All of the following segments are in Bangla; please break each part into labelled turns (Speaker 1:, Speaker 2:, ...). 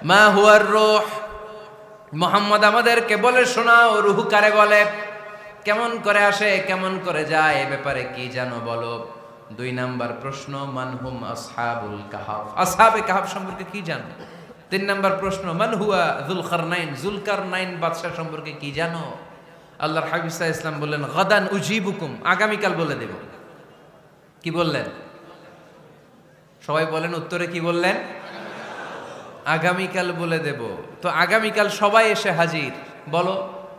Speaker 1: মা হুয়ার রূহ, মুহাম্মদ আমাদেরকে বলে শোনাও রূহ কারে বলে, কেমন করে আসে, কেমন করে যায়, এ ব্যাপারে কি জানো বলো। 2 নাম্বার প্রশ্ন, মানহুম আসহাবুল কাহাফ, আসহাবে কাহাফ সম্পর্কে কি জানো। 3 নাম্বার প্রশ্ন, মান হুয়া যুলকারনাইন, যুলকারনাইন বাদশা সম্পর্কে কি জানো। আল্লাহর হাবিব সাল্লাল্লাহু আলাইহি ওয়াসাল্লাম বললেন গাদান উজিবুকুম, আগামীকাল বলে দেব। কি বললেন? সবাই বলেন উত্তরে কি বললেন? আগামীকাল বলে দেব। তো আগামীকাল সবাই এসে হাজির। বলো,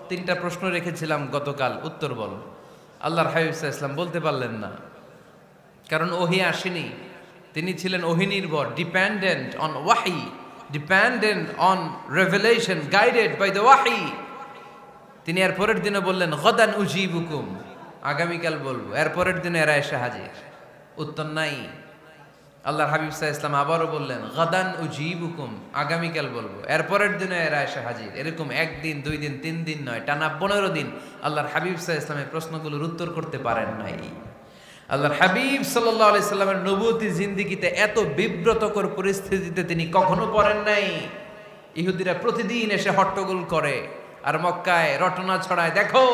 Speaker 1: 3টা প্রশ্ন রেখেছিলাম গতকাল, উত্তর বলো। আল্লাহর হাবিব সাল্লাল্লাহু আলাইহি ওয়াসাল্লাম বলতে পারলেন না, কারণ ওহী আসেনি। তিনি ছিলেন ওহী নির্ভর, ডিপেন্ডেন্ট অন ওয়াহি, dependent on revelation, guided by the ওয়াহি। তিনি এর পরের দিনে বললেন গাদান উজিবুকুম, আগামীকাল বলবো। এর পরের দিনে এরা এসে হাজির, উত্তর নাই। আল্লাহর হাবিব সাল্লাল্লাহু আলাইহি ওয়াসাল্লাম আবারও বললেন গাদান উজিবুকুম, আগামীকাল বলবো। এর পরের দিনে এরা এসে হাজির। এরকম 1 দিন 2 দিন 3 দিন নয়, টানা 15 দিন আল্লাহর হাবিব সাল্লাল্লাহু আলাইহি ওয়াসাল্লামের প্রশ্নগুলোর উত্তর করতে পারেন নাই। আল্লাহর হাবিব সাল্লাল্লাহু আলাইহি সাল্লামের নবুয়তি জিন্দেগিতে এত বিব্রতকর পরিস্থিতিতে তিনি কখনো পড়েন নাই। ইহুদিরা প্রতিদিন এসে হট্টগোল করে আর মক্কায় রটনা ছড়ায়, দেখো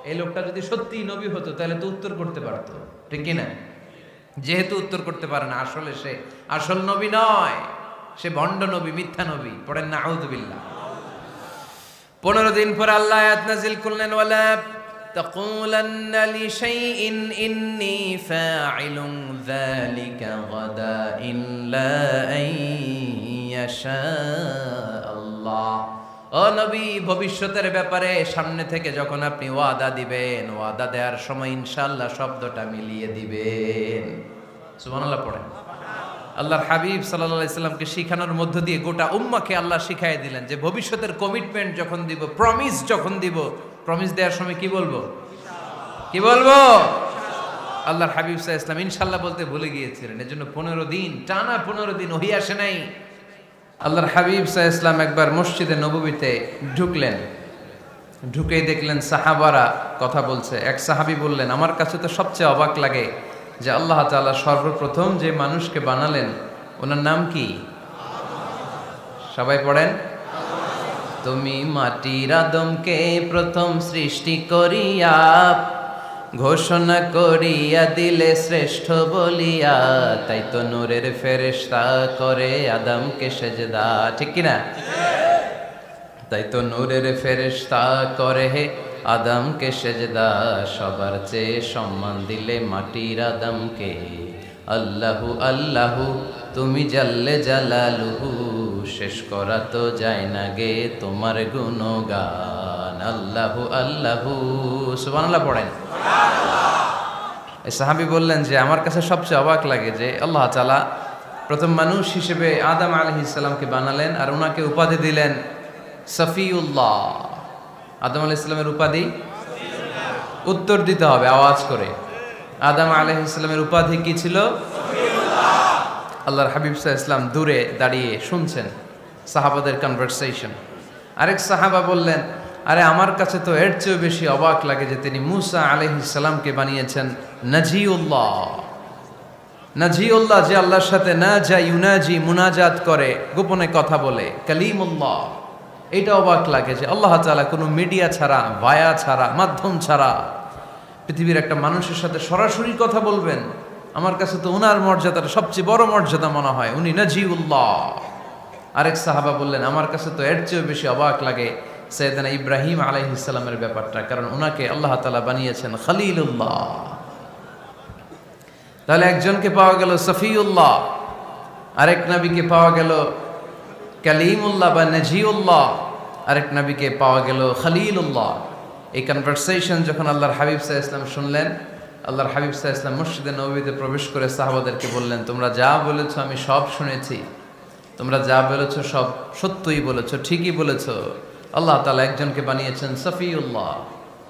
Speaker 1: এই লোকটা যদি সত্যিই নবী হতো তাহলে তো উত্তর করতে পারতো, ঠিক কি না? যেহেতু উত্তর করতে পারে না, আসলে সে আসল নবী নয়, সে ভণ্ড নবী, মিথ্যা নবী। পড়েন না আউযুবিল্লাহ। 15 দিন পর আল্লাহ আয়াত নাযিল করলেন, ওয়ালা তাকুলান্না লিশাইইন ইন্নী ফাইলুন যালিকা গাদা ইল্লা আইয়াশা আল্লাহ। ও নবী, ভবিষ্যতের ব্যাপারে সামনে থেকে যখন আপনি ওয়াদা দিবেন, ওয়াদা দেওয়ার সময় ইনশাআল্লাহ শব্দটা মিলিয়ে দিবেন। সুবহানাল্লাহ পড়েন। আল্লাহর হাবিব সাল্লাল্লাহু আলাইহি সাল্লামকে শিখানোর মধ্য দিয়ে গোটা উম্মাহকে আল্লাহ শিখাইয়ে দিলেন যে ভবিষ্যতের কমিটমেন্ট যখন দিব, প্রমিস যখন দিব, প্রমিস দেওয়ার সময় কি বলবো? কি বলবো? আল্লাহর হাবিব সাল্লাল্লাহু আলাইহি সাল্লাম ইনশাআল্লাহ বলতে ভুলে গিয়েছিলেন। এজন্য 15 দিন, টানা 15 দিন ওহী আসে নাই। আল্লাহর হাবিব সাল্লাল্লাহু আলাইহি সাল্লাম একবার মসজিদে নববীতে ঢুকলেন, ঢুকেই দেখলেন সাহাবারা কথা বলছে। এক সাহাবী বললেন, আমার কাছে তো সবচেয়ে অবাক লাগে যে আল্লাহ তাআলা সর্বপ্রথম যে মানুষকে বানালেন ওনার নাম কি? সবাই পড়েন। তুমি মাটির আদমকে প্রথম সৃষ্টি করিয়া ঘোষণা করিয়া দিলে শ্রেষ্ঠ বলিয়া, তাই তো নূরের ফেরেশতা করে আদমকে সেজদা, ঠিক কিনা? তাই তো নূরের ফেরেশতা করে হে আদমকে সেজদা, সবার চেয়ে সম্মান দিলে মাটির আদমকে। আল্লাহু আল্লাহু তুমি জাল্লে জালালুহু, শেষ করা তো যায় না গে তোমার গুণগান। আল্লাহু আল্লাহু, সুবহানাল্লাহ পড়েন। এই সাহাবী বললেন যে আমার কাছে সবচেয়ে অবাক লাগে যে আল্লাহ তাআলা প্রথম মানুষ হিসেবে আদম আলাইহিস সালামকে বানালেন আর ওনাকে উপাধি দিলেন সফিউল্লাহ। আদম আলাইহিস সালামের উপাধি উত্তর দিতে হবে আওয়াজ করে। আদম আলাইহিস সালামের উপাধি কি ছিল? আল্লাহর হাবিব সাল্লাল্লাহু আলাইহি ওয়াসাল্লাম দূরে দাঁড়িয়ে শুনছেন সাহাবাদের কনভারসেশন। আরেক সাহাবা বললেন, আরে আমার কাছে তো এর চেয়েও বেশি অবাক লাগে যে তিনি মূসা আলাইহিস সালামকে বানিয়েছেন নাজিউল্লাহ। নাজিউল্লাহ, যে আল্লাহর সাথে না যা ইউনাজি, মুনাজাত করে, গোপনে কথা বলে, কালিমুল্লাহ। এইটা অবাক লাগে যে আল্লাহ তাআলা কোনো মিডিয়া ছাড়া, ভায়া ছাড়া, মাধ্যম ছাড়া পৃথিবীর একটা মানুষের সাথে সরাসরি কথা বলবেন। আমার কাছে তো ওনার মর্যাদাটা সবচেয়ে বড় মর্যাদা মনে হয়, উনি নাজিউল্লাহ। আরেক সাহাবা বললেন, আমার কাছে তো এর চেয়েও বেশি অবাক লাগে সাইয়েদনা ইব্রাহিম আলাইহিস সালামের ব্যাপারটা, কারণ ওনাকে আল্লাহ তাআলা বানিয়েছেন খলিলুল্লাহ। তাহলে একজনকে পাওয়া গেল সফিউল্লাহ, আরেক নবীকে পাওয়া গেল কালিমুল্লাহ বা নাজিউল্লাহ, আরেক নবীকে পাওয়া গেল খলিলুল্লাহ। এই কনভারসেশন যখন আল্লাহর হাবিব সাল্লাল্লাহু আলাইহি ওয়াসাল্লাম শুনলেন, আল্লাহর হাবিব সাল্লাল্লাহু আলাইহি ওয়াসাল্লাম মসজিদে নববীতে প্রবেশ করে সাহাবাদেরকে বললেন, তোমরা যা বলেছো আমি সব শুনেছি, তোমরা যা বলেছো সব সত্যই বলেছো, ঠিকই বলেছো। আল্লাহ তাআলা একজনকে বানিয়েছেন সফিউল্লাহ,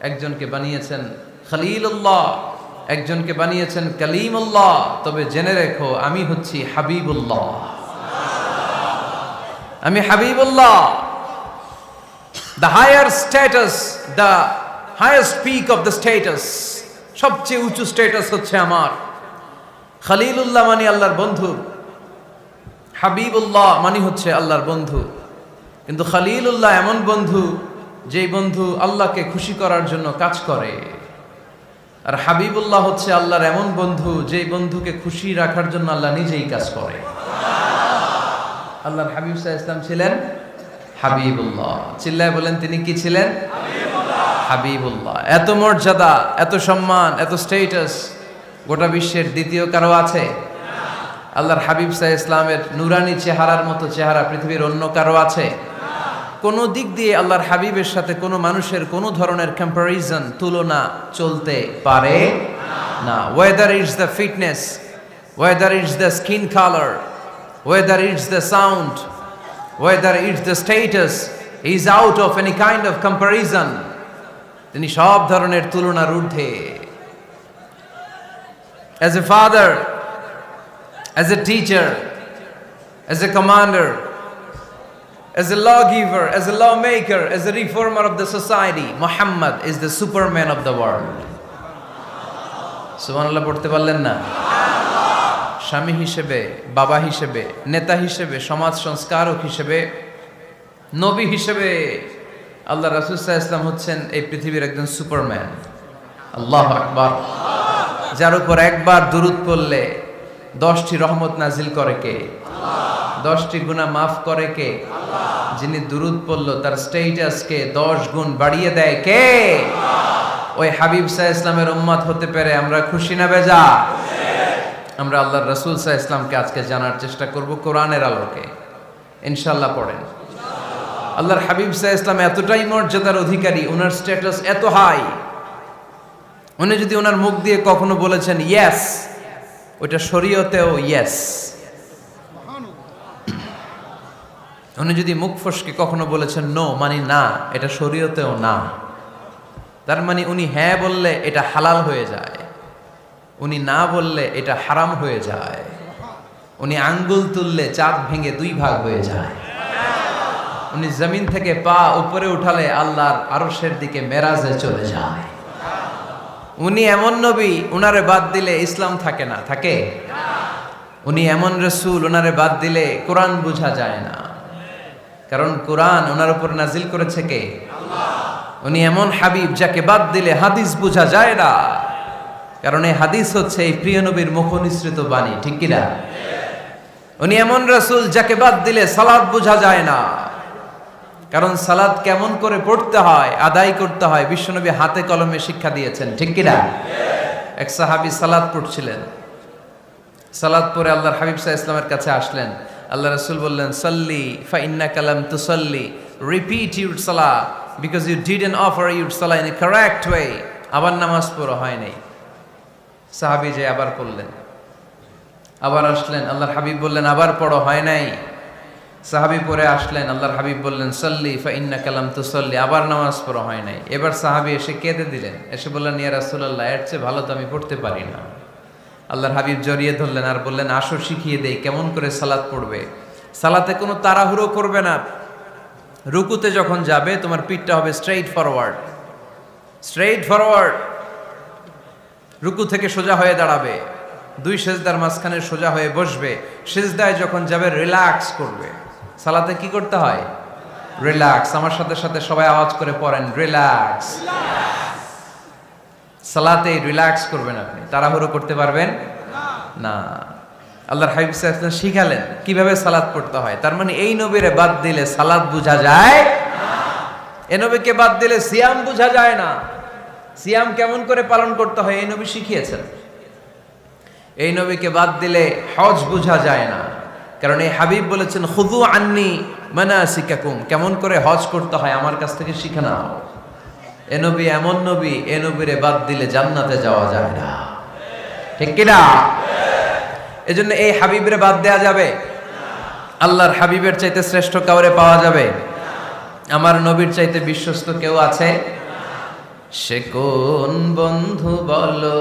Speaker 1: একজনকে বানিয়েছেন খলিলুল্লাহ, একজনকে বানিয়েছেন কালিমুল্লাহ। তবে জেনে রেখো আমি হচ্ছি হাবিবুল্লাহ, আমি Habibullah. The higher status, the highest peak of the status, সবচেয়ে উঁচু স্ট্যাটাস হচ্ছে আমার। খলিলুল্লাহ মানে আল্লাহর বন্ধু, হাবিবুল্লাহ মানে হচ্ছে আল্লাহর বন্ধু, কিন্তু খলিলুল্লাহ এমন বন্ধু যেই বন্ধু আল্লাহকে খুশি করার জন্য কাজ করে। আর হাবিবুল্লাহ হচ্ছে আল্লাহর এমন বন্ধু যেই বন্ধুকে খুশি রাখার জন্য আল্লাহ নিজেই কাজ করে। আল্লাহর হাবিব সাল্লাল্লাহু আলাইহি ওয়াসাল্লাম ছিলেন হাবিবুল্লাহ। চিল্লায় বলেন তিনি কি ছিলেন? হাবিবুল্লাহ। এত মর্যাদা, এত সম্মান, এত স্টেটাস গোটা বিশ্বের দ্বিতীয় কারো আছে? আল্লাহর হাবিব সাল্লাল্লাহু আলাইহি ওয়াসাল্লামের নুরানি চেহারার মতো চেহারা পৃথিবীর অন্য কারো আছে? কোনো দিক দিয়ে আল্লাহর হাবিবের সাথে কোনো মানুষের কোনো ধরনের কম্প্যারিজন, তুলনা চলতে পারে না। Whether it's the fitness, whether it's the skin colour, whether it's the sound, whether it's the status, is out of any kind of comparison. তিনি সব ধরনের তুলনার ঊর্ধ্বে। As a father, as a teacher, as a commander, as a lawgiver, as a lawmaker, as a reformer of the society, Muhammad is the superman of the world. সুবহানাল্লাহ পড়তে পারলেন না? স্বামী হিসেবে, বাবা হিসেবে, নেতা হিসেবে, সমাজ সংস্কারক হিসেবে, নবী হিসেবে আল্লাহ রাসূল সাল্লাল্লাহু আলাইহি ওয়াসাল্লাম হচ্ছেন এই পৃথিবীর একজন সুপারম্যান। আল্লাহু আকবার। যার উপর একবার দুরূদ পড়লে 10টি রহমত নাজিল করে কে? 10টি গুনাহ মাফ করে কে? যিনি দুরূদ পড়ল তার স্ট্যাটাসকে 10 গুণ বাড়িয়ে দেয় কে? ওই হাবিব সাল্লাল্লাহু আলাইহি ওয়াসাল্লামের উম্মত হতে পেরে আমরা খুশি না বেজা? আমরা আল্লাহর রাসূল সাল্লাল্লাহু আলাইহি ওয়াসাল্লামকে আজকে জানার চেষ্টা করব কোরআনের আলোকে। ইনশাআল্লাহ পড়েন। আল্লাহর হাবিব সাল্লাল্লাহু আলাইহি ওয়াসাল্লাম এতটাই মর্যাদার অধিকারী, ওনার স্ট্যাটাস এত হাই, উনি যদি ওনার মুখ দিয়ে কখনো বলেছেন ইয়েস, ওইটা শরীয়তেও ইয়েস। উনি যদি মুখ ফসকে কখনো বলেছেন নো, মানে না, এটা শরীয়তেও না। তার মানে উনি হ্যাঁ বললে এটা হালাল হয়ে যায়, উনি না বললে এটা হারাম হয়ে যায়। উনি আঙ্গুল তুললে চাঁদ ভেঙে 2 ভাগ হয়ে যায়। উনি জমিন থেকে পা উপরে উঠালে আল্লাহর আরশের দিকে মেরাজে চলে যায়। উনি এমন নবী, উনারে বাদ দিলে ইসলাম থাকে না, থাকে? উনি এমন রাসূল, উনারে বাদ দিলে কোরআন বোঝা যায় না, কারণ কোরআন ওনার উপর নাজিল করেছে কে? আল্লাহ। উনি এমন হাবিব যাকে বাদ দিলে হাদিস বোঝা যায় না, কারণ এই হাদিস হচ্ছে এই প্রিয় নবীর মুখনিসৃত বাণী, ঠিক কি না? উনি এমন রাসূল যাকে বাদ দিলে সালাত বোঝা যায় না, কারণ সালাত কেমন করে পড়তে হয়, আদায় করতে হয় বিশ্বনবী হাতে কলমে শিক্ষা দিয়েছেন, ঠিক কি না? এক সাহাবী সালাত পড়ছিলেন, সালাত পড়ে আল্লাহর হাবিব সাল্লাল্লাহু আলাইহি ওয়াসাল্লামের কাছে আসলেন। আল্লাহ রাসূল বললেন, সাল্লি ফা ইন্নাকা লাম তুসাল্লি, repeat your salah because you didn't offer your salah in a correct way. আবার নামাজ পড়া হয় নাই। সাহাবী যে আবার পড়লেন, আবার আসলেন, আল্লাহর হাবিব বললেন আবার পড়ো, হয় নাই। সাহাবী পরে আসলেন, আল্লাহর হাবিব বললেন সাল্লি ফা ইন্নাকা লাম তুসাল্লি, আবার নামাজ পড়া হয় নাই। এবার সাহাবী এসে কেঁদে দিলেন, এসে বললেন ইয়া রাসূলুল্লাহ, এর চেয়ে ভালো তো আমি পড়তে পারি না। আল্লাহর হাবিব জড়িয়ে ধরলেন আর বললেন আসো শিখিয়ে দেই কেমন করে সালাত পড়বে। সালাতে কোনো তাড়াহুড়ো করবে না। রুকুতে যখন যাবে তোমার পিঠটা হবে স্ট্রেইট ফরওয়ার্ড, স্ট্রেইট ফরওয়ার্ড। রুকু থেকে সোজা হয়ে দাঁড়াবে, 2 সেজদার মাঝখানে সোজা হয়ে বসবে। সেজদায় যখন যাবে রিল্যাক্স করবে। সালাতে কি করতে হয়? রিল্যাক্স। আমার সাথে সাথে সবাই আওয়াজ করে পড়েন রিল্যাক্স। সালাতে রিল্যাক্স করবেন আপনি, তাড়াহুড়ো করতে পারবেন না। আল্লাহর হাবিব সাল্লাল্লাহু আলাইহি ওয়াসাল্লাম শিখালেন কিভাবে সালাত পড়তে হয়। তার মানে এই নবীরে বাদ দিলে সালাত বোঝা যায় না, এই নবীকে বাদ দিলে সিয়াম বোঝা যায় না। সিয়াম কেমন করে পালন করতে হয় এই নবী শিখিয়েছেন। এই নবীকে বাদ দিলে হজ বোঝা যায় না, কারণ এই হাবিব বলেছেন খুযু আন্নী মানাসিকাকুম, কেমন করে হজ করতে হয় আমার কাছ থেকে শিখে নাও। এ নবী এমন নবী, এ নবীরে বাদ দিলে জান্নাতে যাওয়া যায় না, ঠিক কি না? এজন্য এই হাবিবের বাদ দেয়া যাবে? আল্লাহর হাবিবের চাইতে শ্রেষ্ঠ কাউরে পাওয়া যাবে? আমার নবীর চাইতে বিশ্বস্ত কেউ আছে? সে কোন বন্ধু বলো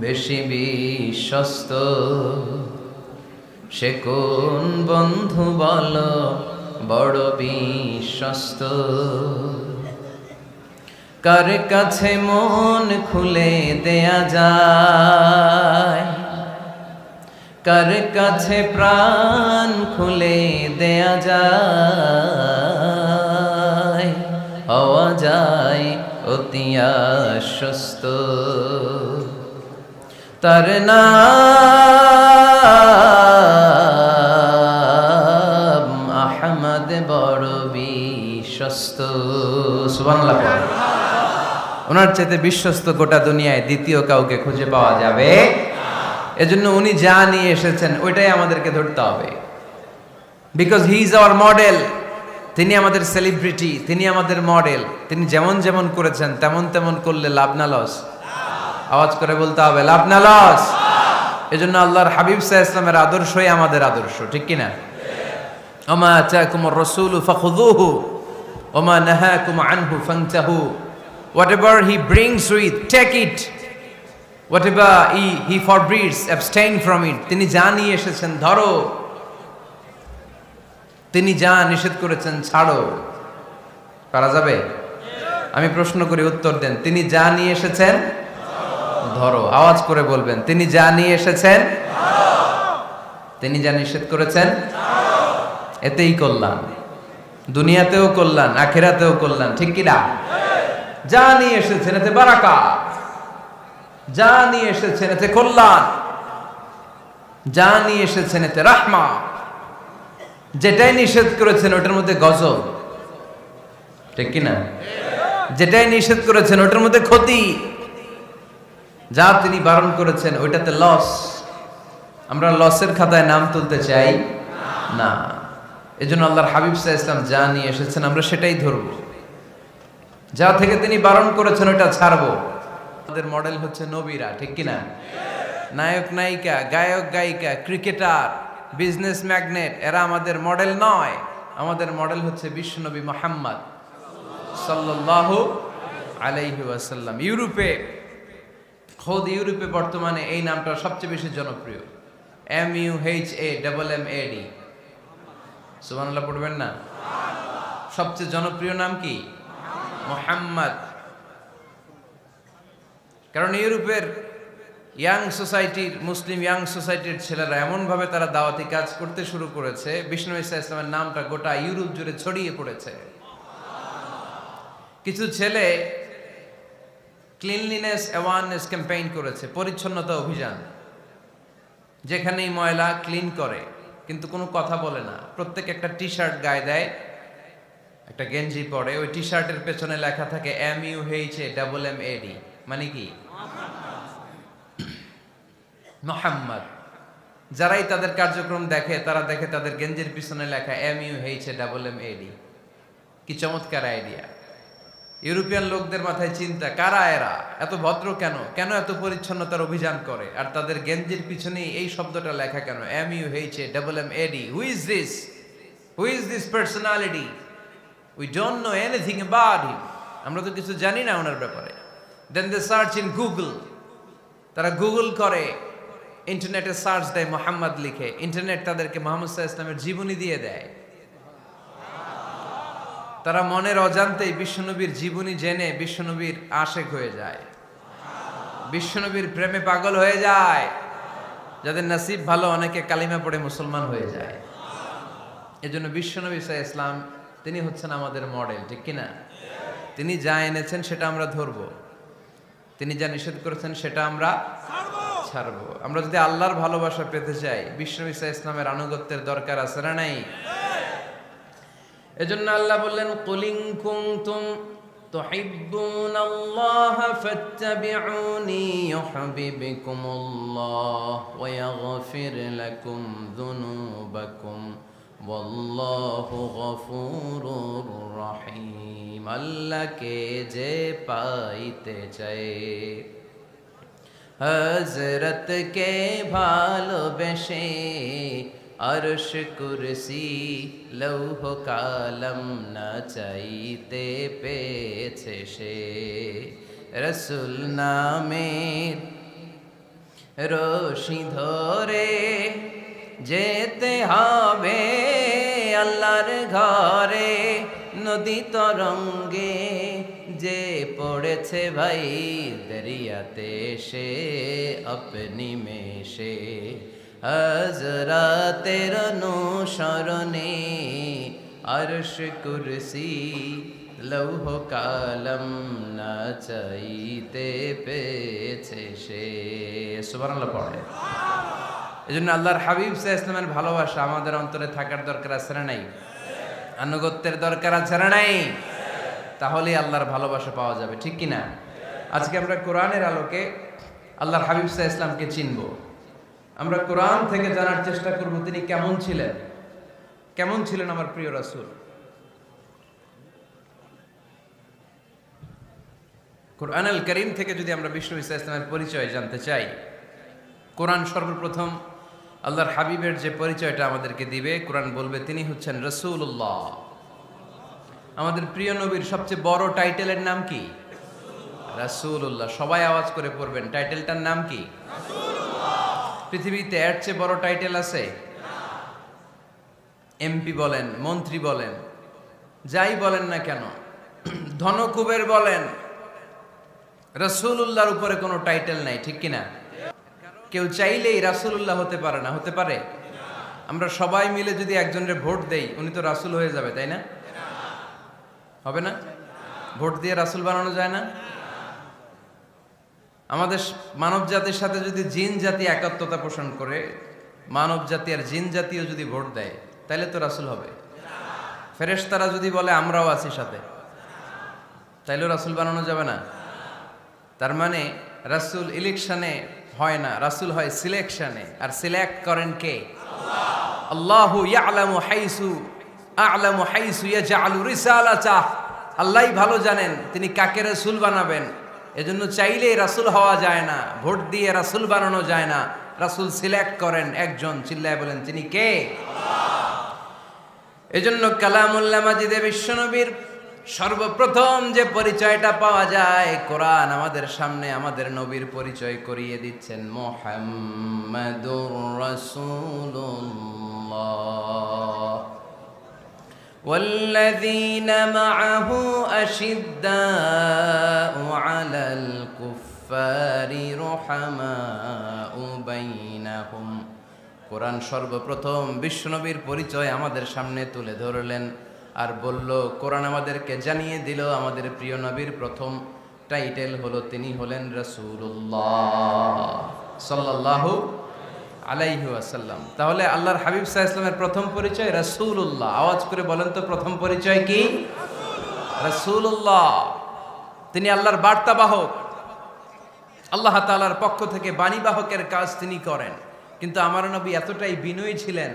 Speaker 1: বেশি বিশ্বস্ত, সে কোন বন্ধু বলো বড় বিশ্বস্ত, কার কাছে মন খুলে দেয়া যায়, কার কাছে প্রাণ খুলে দেয়া যায়, হওয়া যায় অতি আশ্বস্ত। তার নাম আহমদ বড় বিশ্বস্ত। সুবহানাল্লাহ। ওনার চাইতে বিশ্বস্ত গোটা দুনিয়ায় দ্বিতীয় কাউকে খুঁজে পাওয়া যাবে। এজন্য উনি যা নিয়ে এসেছেন ওইটাই আমাদেরকে ধরতে হবে, because he is our model. তিনি আমাদের সেলিব্রিটি, তিনি আমাদের মডেল। তিনি যেমন যেমন করেছেন তেমন তেমন করলে লাভ না লস? আওয়াজ করে বলতে হবে লাভ না লস? এজন্য আল্লাহর হাবিব সাল্লাল্লাহু আলাইহি ওয়াসাল্লামের আদর্শই আমাদের আদর্শ, ঠিক কি না? ওমা আতাকুমুর রাসূলু ফাখুযুহু ওমা নাহাকুম আনহু ফান্তাহু। Whatever he brings with, take it. Whatever he forbids, abstain from it. তিনি যা নিয়ে এসেছেন ধরো, তিনি যা নিষেধ করেছেন ছাড়ো। পারা যাবে? আমি প্রশ্ন করি, উত্তর দেন। তিনি যা নিয়ে এসেছেন ধরো। আওয়াজ করে বলবেন, তিনি যা নিয়ে এসেছেন ধরো, তিনি যা নিষেধ করেছেন ছাড়ো। এতেই কল্যাণ, দুনিয়াতেও কল্যাণ, আখিরাতেও কল্যাণ, ঠিক কি না? যা নিয়ে এসেছেন এতে বারাকাত, যা নিয়ে এসেছেন এতে কল্যাণ, যা নিয়ে এসেছেন এতে রাহমা। যেটাই নিষেধ করেছেন ওটার মধ্যে গজব, ঠিক কি না? যেটাই নিষেধ করেছেন ওটার মধ্যে ক্ষতি, যা তিনি বারণ করেছেন ওইটাতে লস। আমরা লসের খাতায় নাম তুলতে চাই না। এজন্য আল্লাহর হাবিব সাল্লাল্লাহু আলাইহি ওয়াসাল্লাম যা নিয়ে এসেছেন আমরা সেটাই ধরব, যা থেকে তিনি বারণ করেছেন ওটা ছাড়বো। আমাদের মডেল হচ্ছে নবীরা, ঠিক কিনা? নায়ক নায়িকা, গায়ক গায়িকা, ক্রিকেটার, বিজনেস ম্যাগনেট, এরা আমাদের মডেল নয়। আমাদের মডেল হচ্ছে বিশ্বনবী মুহাম্মদ সাল্লাল্লাহু আলাইহি ওয়াসাল্লাম। ইউরোপে, খোদ ইউরোপে বর্তমানে এই নামটা সবচেয়ে বেশি জনপ্রিয়, MUHAMMAD। সুবহানাল্লাহ পড়বেন না? সবচেয়ে জনপ্রিয় নাম কি? মুহাম্মদ। কারণ ইউরোপের ইয়াং সোসাইটির, মুসলিম ইয়াং সোসাইটির ছেলেরা এমনভাবে তারা দাওয়াতি কাজ করতে শুরু করেছে, বিষ্ণু ঈসা ইসলামের নামটা গোটা ইউরোপ জুড়ে ছড়িয়ে পড়েছে। কিছু ছেলে ক্লিনলিনেস অ্যাওয়ারনেস ক্যাম্পেইন করেছে, পরিচ্ছন্নতা অভিযান। যেখানেই ময়লা ক্লিন করে, কিন্তু কোনো কথা বলে না। প্রত্যেক একটা টি শার্ট গায়ে দেয়, একটা গেঞ্জি পরে, ওই টি শার্টের পেছনে লেখা থাকে MUHAMMAD, মানে কি? মুহাম্মদ। যারাই তাদের কার্যক্রম দেখে তারা দেখে তাদের গেঞ্জির পিছনে লেখা MUHAMMAD। কি চমৎকার আইডিয়া! ইউরোপিয়ান লোকদের মাথায় চিন্তা, কারা এরা, এত ভদ্র কেন, কেন এত পরিচ্ছন্নতার অভিযান করে, আর তাদের গেঞ্জির পিছনেই এই শব্দটা লেখা কেন, MUHAMMAD। Who is this personality? We don't know anything about him. আমরা তো কিছু জানি না ওনার ব্যাপারে। Then they search in Google. তারা গুগল করে, ইন্টারনেটে সার্চ দেয় মুহাম্মদ লিখে, ইন্টারনেট তাদেরকে মুহাম্মদ সাল্লাল্লাহু আলাইহি ওয়াসাল্লামের জীবনী দিয়ে দেয়। তারা মনের অজান্তেই বিশ্বনবীর জীবনী জেনে বিশ্বনবীর আশেক হয়ে যায়, বিশ্বনবীর প্রেমে পাগল হয়ে যায়। যাদের নসিব ভালো, অনেকে কালিমা পড়ে মুসলমান হয়ে যায়। এজন্য বিশ্বনবী সাল্লাল্লাহু আলাইহি ওয়াসাল্লাম তিনি হচ্ছেন আমাদের মডেল, ঠিক কিনা? তিনি যা এনেছেন সেটা আমরা ধরবো, তিনি যা নিষেধ করেছেন সেটা আমরা ছাড়বো। আমরা যদি আল্লাহর ভালোবাসা পেতে চাই, বিশ্বনবী সাল্লাল্লাহু আলাইহি ওয়াসাল্লামের আনুগত্যের দরকার আছে না নাই? এজন্য আল্লাহ বললেন, কুল ইন কুনতুম তুহিব্বুনাল্লাহা ফাত্তাবিউনি ইউহিব্বুকুমুল্লাহ ওয়া ইয়াগফির লাকুম যুনুবাকুম ওয়াল্লাহু গফুরুর রহিম। আল্লাহকে যে পাইতে চায়, হযরতকে ভালোবেসে আরশ কুরসি লৌহ কালম না চাইতে পেয়েছে সে। রসুল নামের রশি ধরে যেতে হবে আল্লাহর ঘরে। নদী তরঙ্গে যে পড়েছে ভাই দরিয়াতে সে আপনি মেশে। হযরতের অনুসরণে আরশ কুরসি লৌহ কালম না চাইতে পেয়েছে সে। সুবহানাল্লাহ পড়ে। এজন্য আল্লাহর হাবিব সাল্লাল্লাহু আলাইহি ওয়াসাল্লামের ভালোবাসা আমাদের অন্তরে থাকার দরকার আছে না নাই? আনুগত্যের দরকার আছে না নাই? তাহলে আল্লাহর ভালোবাসা পাওয়া যাবে, ঠিক কি না? আজকে আমরা কোরআনের আলোকে আল্লাহর হাবিব সাল্লাল্লাহু আলাইহি ওয়াসাল্লামকে চিনব। আমরা কোরআন থেকে জানার চেষ্টা করব তিনি কেমন ছিলেন। কেমন ছিলেন আমার প্রিয় রাসূল? কোরআনুল কারীম থেকে যদি আমরা বিষ্ণু ঈসা ইসলামের পরিচয় জানতে চাই, কোরআন সর্বপ্রথম আল্লাহর হাবিবের যে পরিচয়টা আমাদেরকে দিবে, কোরআন বলবে তিনি হচ্ছেন রাসূলুল্লাহ। আমাদের প্রিয় নবীর সবচেয়ে বড় টাইটেলের নাম কি? রাসূলুল্লাহ। সবাই আওয়াজ করে পড়বেন, টাইটেলটার নাম কি? রাসূলুল্লাহ। পৃথিবীতে এর চেয়ে বড় টাইটেল আছে? এমপি বলেন, মন্ত্রী বলেন, যাই বলেন না কেন, ধনকুবের বলেন, রাসূলুল্লাহর উপরে কোনো টাইটেল নাই, ঠিক কিনা? কেউ চাইলেই রাসূলুল্লাহ হতে পারে না, হতে পারে? আমরা সবাই মিলে যদি একজনের ভোট দেই, উনি তো রাসূল হয়ে যাবে, তাই না? হবে না? ভোট দিয়ে রাসূল বানানো যায় না? আমাদের মানব জাতির সাথে যদি জিন জাতি একাত্মতা পোষণ করে, মানব জাতি আর জিন জাতিও যদি ভোট দেয়, তাহলে তো রাসূল হবে। ফেরেশতারা যদি বলে আমরাও আছি সাথে, তাইলেও রাসূল বানানো যাবে না। তার মানে রাসূল ইলেকশনে হয় না, রাসূল হয় সিলেকশনে। আর সিলেক্ট করেন কে? আল্লাহ। আল্লাহু ইয়ালামু হাইসু আ'লামু হাইসু ইয়াজআলু রিসালাতাহ। আল্লাহই ভালো জানেন তিনি কাকে রাসূল বানাবেন। এজন্য চাইলেই রাসূল হওয়া যায় না, ভোট দিয়ে রাসূল বানানো যায় না। রাসূল সিলেক্ট করেন একজন, চিল্লায় বলেন তিনি কে? আল্লাহ। এজন্য কালামুল্লাহ মাজিদে বিশ্বনবীর সর্বপ্রথম যে পরিচয়টা পাওয়া যায়, কোরআন আমাদের সামনে আমাদের নবীর পরিচয় করিয়ে দিচ্ছেন, মুহাম্মাদুর রাসূলুল্লাহ ওয়াল্লাযীনা মা'আহু আশিদ্দাউ আলাল কুফফারি রুহামাউ বাইনাহুম। কোরআন সর্বপ্রথম বিশ্বনবীর পরিচয় আমাদের সামনে তুলে ধরলেন আর বলল, কোরআন আমাদেরকে জানিয়ে দিল আমাদের প্রিয় নবীর প্রথম টাইটেল হলো তিনি হলেন রাসূলুল্লাহ সাল্লাল্লাহু আলাইহি ওয়াসাল্লাম। তাহলে আল্লাহর হাবিব সাল্লাল্লাহু আলাইহি ওয়াসাল্লামের প্রথম পরিচয় রাসূলুল্লাহ। আওয়াজ করে বলেন তো প্রথম পরিচয় কি? রাসূলুল্লাহ। তিনি আল্লাহর বার্তাবাহক, আল্লাহ তাআলার পক্ষ থেকে বাণীবাহকের কাজ তিনি করেন। কিন্তু আমার নবী এতটাই বিনয়ী ছিলেন,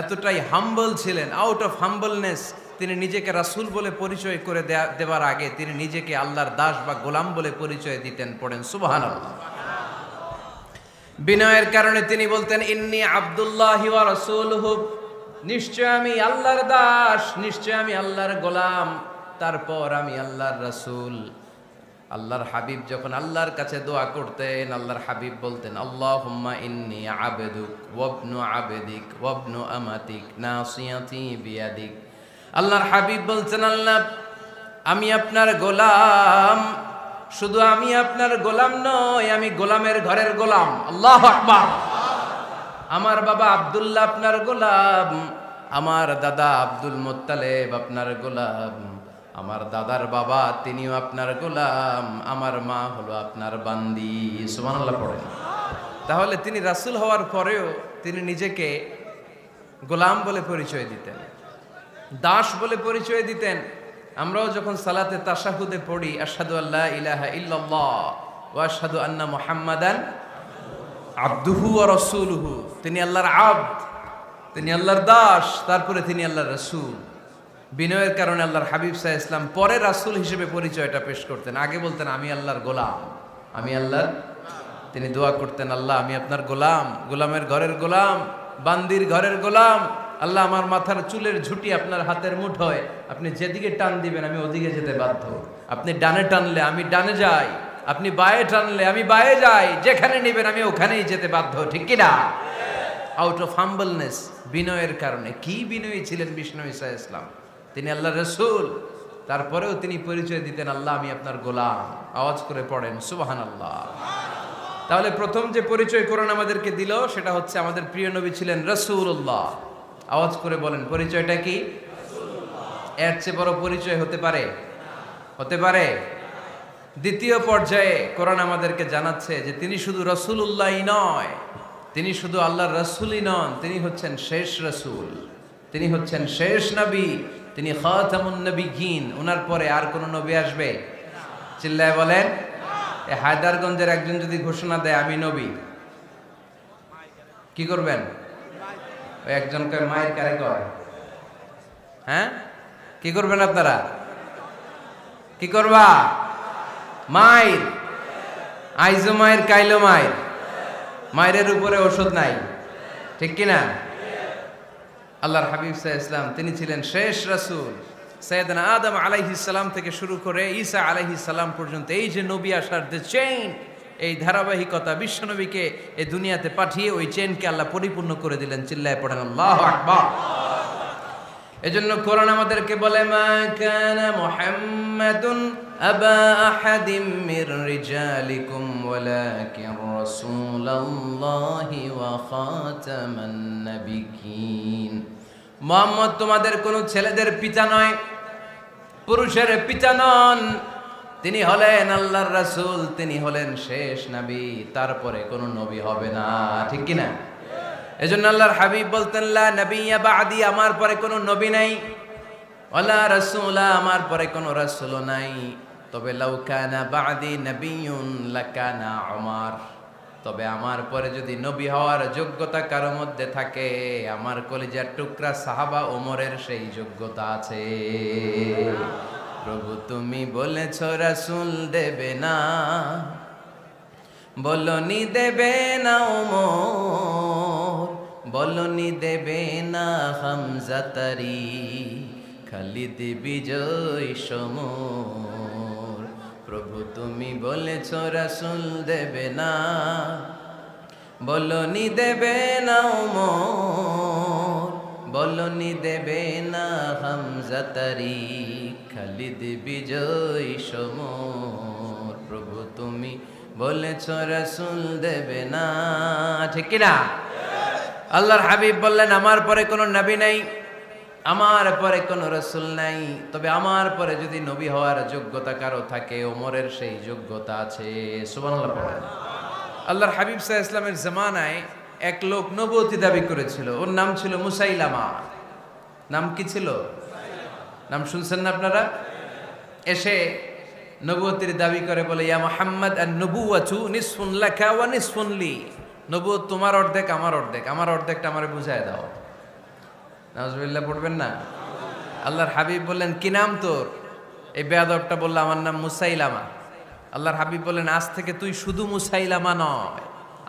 Speaker 1: এতটাই হাম্বল ছিলেন, আউট অফ হাম্বলনেস তিনি নিজেকে রাসূল বলে পরিচয় করে দেওয়ার আগে তিনি নিজেকে আল্লাহর দাস বা গোলাম বলে পরিচয় দিতেন। পড়েন সুবহানাল্লাহ। বিনয়ের কারণে তিনি বলতেন, ইন্নী আব্দুল্লাহি ওয়া রাসূলুহু, নিশ্চয় আমি আল্লাহর দাস, নিশ্চয় আমি আল্লাহর গোলাম, তারপর আমি আল্লাহর রাসূল। আল্লাহর হাবিব যখন আল্লাহর কাছে দোয়া করতেন, আল্লাহর হাবিব বলতেন, আল্লাহুম্মা ইন্নী আবদুক ওয়া ইবনু আবদিক ওয়া ইবনু আমাতিক নাসিয়াতি বিয়াদিক। আল্লাহর হাবিব বলতেন, আল্লাহ আমি আপনার গোলাম, শুধু আমি আপনার গোলাম নই, আমি গোলামের ঘরের গোলাম। আল্লাহু আকবার। আমার বাবা আব্দুল্লাহ আপনার গোলাম, আমার দাদা আব্দুল মুত্তালিব আপনার গোলাম, আমার দাদার বাবা তিনিও আপনার গোলাম, আমার মা হলো আপনার বান্দি। সুবহানাল্লাহ পড়েন। তাহলে তিনি রাসূল হওয়ার পরেও তিনি নিজেকে গোলাম বলে পরিচয় দিতেন, দাস বলে পরিচয় দিতেন। আমরাও যখন সালাতে তাশাহুদে পড়ি, আশহাদু আল্লা ইলাহা ইল্লাল্লাহ ওয়া আশহাদু আন্না মুহাম্মাদান আবদুহু ওয়া রাসূলুহু, তিনি আল্লাহর আবদ, তিনি আল্লাহর দাস, তারপরে তিনি আল্লাহর রাসূল। বিনয়ের কারণে আল্লাহর হাবিব সাল্লাল্লাহু আলাইহি ওয়াসাল্লাম পরে রাসূল হিসেবে পরিচয়টা পেশ করতেন। আগে বলতেন আমি আল্লাহর গোলাম, আমি আল্লাহর। তিনি দোয়া করতেন, আল্লাহ আমি আপনার গোলাম, গোলামের ঘরের গোলাম, বান্দির ঘরের গোলাম। আল্লাহ আমার মাথার চুলের ঝুঁটি আপনার হাতের মুঠোয়, আপনি যেদিকে টান দিবেন আমি ওদিকে যেতে বাধ্য। আপনি ডানে টানলে আমি ডানে যাই, আপনি বায়ে টানলে আমি বায়ে যাই, যেখানে নেবেন আমি ওখানেই যেতে বাধ্য, ঠিক কিনা? আউট অফ হাম্বলনেস, বিনয়ের কারণে। কি বিনয়ী ছিলেন বিষ্ণু ঈসা ইসলাম। তিনি আল্লাহর রাসূল, তারপরেও তিনি পরিচয় দিতেন, আল্লাহ আমি আপনার গোলাম। আওয়াজ করে পড়েন সুবহানাল্লাহ। তাহলে প্রথম যে পরিচয় কোরআন আমাদেরকে দিল সেটা হচ্ছে আমাদের প্রিয় নবী ছিলেন রাসূলুল্লাহ। আওয়াজ করে বলেন পরিচয়টা কি? এর চেয়ে বড় পরিচয় হতে পারে? হতে পারে? দ্বিতীয় পর্যায়ে কোরআন আমাদেরকে জানাচ্ছে যে তিনি শুধু রাসূলুল্লাহই নয়, তিনি শুধু আল্লাহর রাসূলই নন, তিনি হচ্ছেন শেষ রাসূল, তিনি হচ্ছেন শেষ নবী, তিনি খাতামুন নবিয়্যিন। ওনার পরে আর কোন নবী আসবে? চিল্লায় বলেন। এই হায়দারগঞ্জের একজন যদি ঘোষণা দেয় আমি নবী, কি করবেন? ওই একজনকে মায়ের কারে কয়, হ্যাঁ কি করবেন আপনারা? কি করবা? মায়ের আইজো মায়ের কাইলো মায়ের, মায়ের উপরে ওষুধ নাই, ঠিক কিনা? আল্লাহর হাবিব সাল্লাল্লাহু আলাইহি ওয়াসাল্লাম তিনি ছিলেন শেষ রাসূল। সাইয়েদনা আদম আলাইহিস সালাম থেকে শুরু করে ঈসা আলাইহিস সালাম পর্যন্ত এই যে নবী আসার যে চেইন, এই ধারাবাহিকতা, বিশ্ব নবীকে এই দুনিয়াতে পাঠিয়ে ওই চেইনকে আল্লাহ পরিপূর্ণ করে দিলেন। চিল্লায় পড়েন আল্লাহু আকবার। এজন্য কোরআন আমাদেরকে বলে মা কানা মুহাম্মাদুন আবা আহাদিম মির রিজালিকুম ওয়ালাকিন রাসূলুল্লাহি ওয়া খাতামান নাবিয়্যিন। মুহাম্মদ তোমাদের কোন ছেলেদের পিতা নয়, পুরুষের পিতা নন, তিনি হলেন আল্লাহর রাসূল, তিনি হলেন শেষ নবী, তারপরে কোন নবী হবে না, ঠিক কি না? এজন্য আল্লাহর হাবিব বলতেন লা নবিয়্যা বা'দি, আমার পরে কোনো নবী নাই, ওয়ালা রাসূলা, আমার পরে কোনো রাসূলও নাই। তবে লাউ কানা বা'দি নবিয়্যুন লাকানা উমর, তবে আমার পরে যদি নবী হওয়ার যোগ্যতা কারো মধ্যে থাকে, আমার কলিজার টুকরা সাহাবা ওমরের সেই যোগ্যতা আছে। প্রভু তুমি বলেছো রাসূল দেবে না, বলনি দেবে না ওমর, বলনি দেবে না হামজা তারি, খালিদ বিজয় সমর। প্রভু তুমি বলেছ রাসূল দেবে না, বলনি দেবে না ওমর, বলনি দেবে না হামজা তারি, খালিদ বিজয় সমর। প্রভু তুমি বলেছ রাসূল দেবে না, ঠিক কি না? আল্লাহর হাবিব বললেন আমার পরে কোনো নবী নাই, আমার পরে কোনো রাসূল নাই, তবে আমার পরে যদি নবী হওয়ার যোগ্যতা কারো থাকে, ওমরের সেই যোগ্যতা আছে। সুবহানাল্লাহ পড়েন। আল্লাহর হাবিব সাল্লাল্লাহু আলাইহি ওয়াসাল্লামের জামানায় এক লোক নবুয়তি দাবি করেছিল, ওর নাম ছিল মুসাইলামা। নাম কি ছিল? নাম শুনছেন না আপনারা? এসে নবুয়তির দাবি করে বলে ইয়া মুহাম্মদ আন-নবুওয়াতু নিসফুন লাকা ওয়া নিসফুন লি, নবুয়ত তোমার অর্ধেক আমার অর্ধেক, আমার অর্ধেকটা আমারে বুঝায় দাও। নাউজুবিল্লাহ পড়বেন না? আল্লাহর হাবিব বললেন কি নাম তোর? এই বেয়াদবটা বলল আমার নাম মুসাইলামা। আল্লাহর হাবিব বললেন আজ থেকে তুই শুধু মুসাইলামা নয়,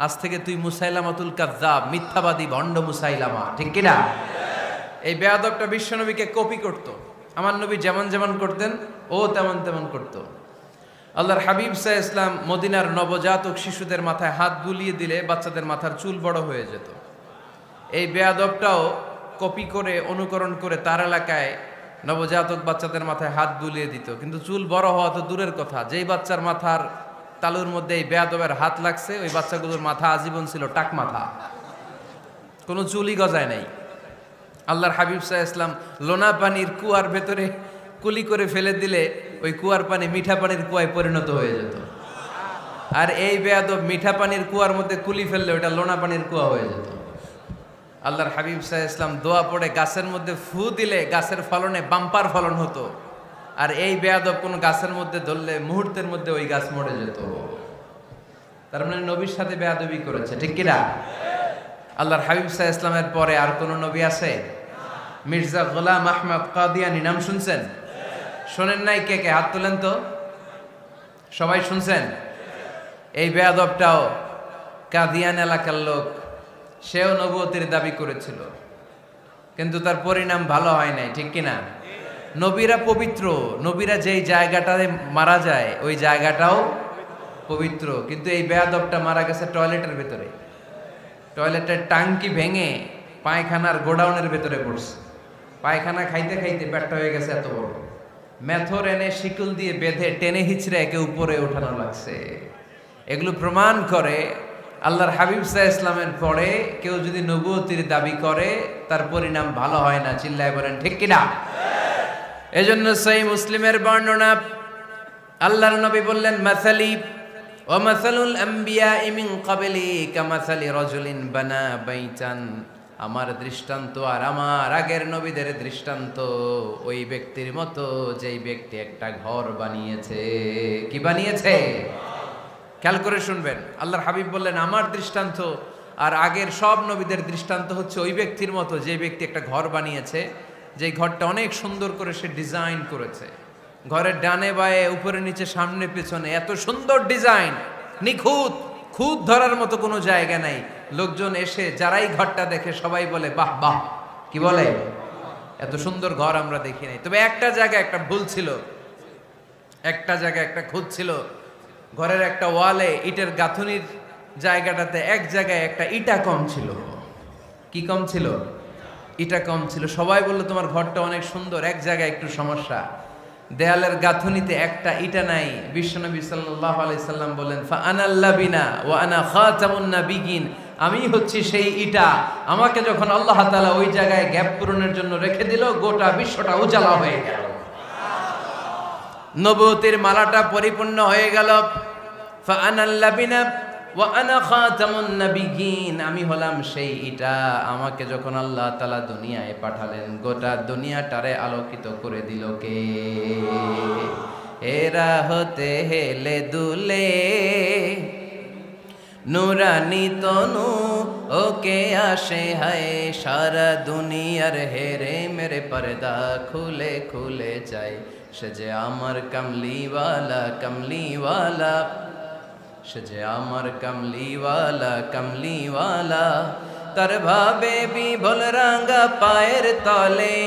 Speaker 1: আজ থেকে তুই মুসাইলামাতুল কাযযাব, মিথ্যাবাদী ভণ্ড মুসাইলামা, ঠিক কি না? এই বেয়াদবটা বিশ্বনবীকে কপি করত, আমার নবী যেমন যেমন করতেন ও তেমন তেমন করত। আল্লাহর হাবিব সাল্লাল্লাহু আলাইহি ওয়াসাল্লাম মদিনার নবজাতক শিশুদের মাথায় হাত বুলিয়ে দিলে বাচ্চাদের মাথার চুল বড় হয়ে যেত। এই বেয়াদবটাও কপি করে অনুকরণ করে তার এলাকায় নবজাতক বাচ্চাদের মাথায় হাত বুলিয়ে দিত, কিন্তু চুল বড় হওয়া তো দূরের কথা, যেই বাচ্চার মাথার তালুর মধ্যে এই বেয়াদবের হাত লাগছে ওই বাচ্চাগুলোর মাথা আজীবন ছিল টাক মাথা, কোনো চুলই গজায় নাই। আল্লাহর হাবিব সাল্লাল্লাহু আলাইহি ওয়াসাল্লাম লোনা পানির কুয়ার ভেতরে কুলি করে ফেলে দিলে ওই কুয়ার পানি মিঠা পানির কুয়ায় পরিণত হয়ে যেত। আর এই বেয়াদব মিঠা পানির কুয়ার মধ্যে কুলি ফেললে ওটা লোনা পানির কুয়া হয়ে যেত। আল্লাহর হাবিব সাল্লাল্লাহু আলাইহি ওয়াসাল্লাম দোয়া পড়ে গাছের মধ্যে ফু দিলে গাছের ফলনে বাম্পার ফলন হতো, আর এই বেয়াদব কোন গাছের মধ্যে ধরলে মুহূর্তের মধ্যে ওই গাছ মরে যেত। তার মানে নবীর সাথে বেয়াদবি করেছে, ঠিক কিনা? আল্লাহর হাবিব সাল্লাল্লাহু আলাইহি ওয়াসাল্লামের পরে আর কোন নবী আছে? মির্জা গোলাম আহমদ কাদিয়ানী নাম শুনছেন? শোনেন নাই? কে কে হাত তোলেন তো। সবাই শুনছেন? এই বেয়াদবটাও কাদিয়ান এলাকার লোক, সেও নবুয়তির দাবি করেছিল, কিন্তু তার পরিণাম ভালো হয় নাই, ঠিক কিনা? নবীরা পবিত্র, নবীরা যেই জায়গাটায় মারা যায় ওই জায়গাটাও পবিত্র, কিন্তু এই বেয়াদবটা মারা গেছে টয়লেটের ভেতরে, টয়লেটের টাঙ্কি ভেঙে পায়খানার গোডাউনের ভেতরে পড়ছে, পায়খানা খাইতে খাইতে পেটটা হয়ে গেছে এত বড়, মেথর এনে শিকল দিয়ে বেঁধে টেনে হিচড়ে একে উপরে ওঠানো লাগছে। এগুলো প্রমাণ করে আল্লাহর হাবিব সাল্লাল্লাহু আলাইহি ইসলামের পরে কেউ যদি নবুয়তির দাবি করে তার পরিণাম ভালো হয় না। চিল্লায় বলেন ঠিক কিনা? এজন্য সহিহ মুসলিমের বর্ণনা, আল্লাহর নবী বললেন, মাসালি ওয়া মাসালুল আমবিয়াই মিন ক্বাবলি কামাসালি রাজুলিন বানা বাইতান, আমার দৃষ্টান্ত আর আমার আগের নবীদের দৃষ্টান্ত ওই ব্যক্তির মতো যেই ব্যক্তি একটা ঘর বানিয়েছে। কি বানিয়েছে? খেয়াল করে শুনবেন, আল্লাহর হাবিব বললেন আমার দৃষ্টান্ত আর আগের সব নবীদের দৃষ্টান্ত হচ্ছে ওই ব্যক্তির মতো যে ব্যক্তি একটা ঘর বানিয়েছে, যে ঘরটা অনেক সুন্দর করে সে ডিজাইন করেছে। ঘরের ডানে বায়ে উপরে নিচে সামনে পেছনে এত সুন্দর ডিজাইন, নিখুঁত, খুঁত ধরার মতো কোনো জায়গা নাই। লোকজন এসে যারাই ঘরটা দেখে সবাই বলে বাহ বাহ। কি বলে? এত সুন্দর ঘর আমরা দেখি নাই। তবে একটা জায়গায় একটা ভুল ছিল, একটা জায়গায় একটা খুঁত ছিল। ঘরের একটা ওয়ালে ইটের গাঁথুনির জায়গাটাতে এক জায়গায় একটা ইটা কম ছিল। কি কম ছিল? ইটা কম ছিল। সবাই বললো তোমার ঘরটা অনেক সুন্দর, এক জায়গায় একটু সমস্যা, দেয়ালের গাঁথুনিতে একটা ইটা নাই। বিশ্বনবী সাল্লাল্লাহু আলাইহি সাল্লাম বলেন, ফা আনাল লাবিনা ওয়া আনা খাতামুন নাবিয়িন, আমি হচ্ছি সেই ইটা। আমাকে যখন আল্লাহ তাআলা ওই জায়গায় গ্যাপ পূরণের জন্য রেখে দিল, গোটা বিশ্বটা উজালা হয়ে গেল, নবুয়তের মালাটা পরিপূর্ণ হয়ে গেল। ফা আনাল লাবিনা ওয়া আনা খাতামুন নাবিয়িন, আমি হলাম সেই ইটা। আমাকে যখন আল্লাহ তাআলা দুনিয়ায় পাঠালেন, গোটা দুনিয়াটারে আলোকিত করে দিল কে? এরা হতে হেলে দুলে নুরানি তনু ওকে আসে হায়, সারা দুনিয়ার হেরে মেরে পর্দা খুলে খুলে যায়। সে যে আমার কামলিওয়ালা কামলিওয়ালা, সে যে আমার কামলিওয়ালা কামলিওয়ালা, তার ভাবে বিভোল রাঙ্গা পায়ের তলে,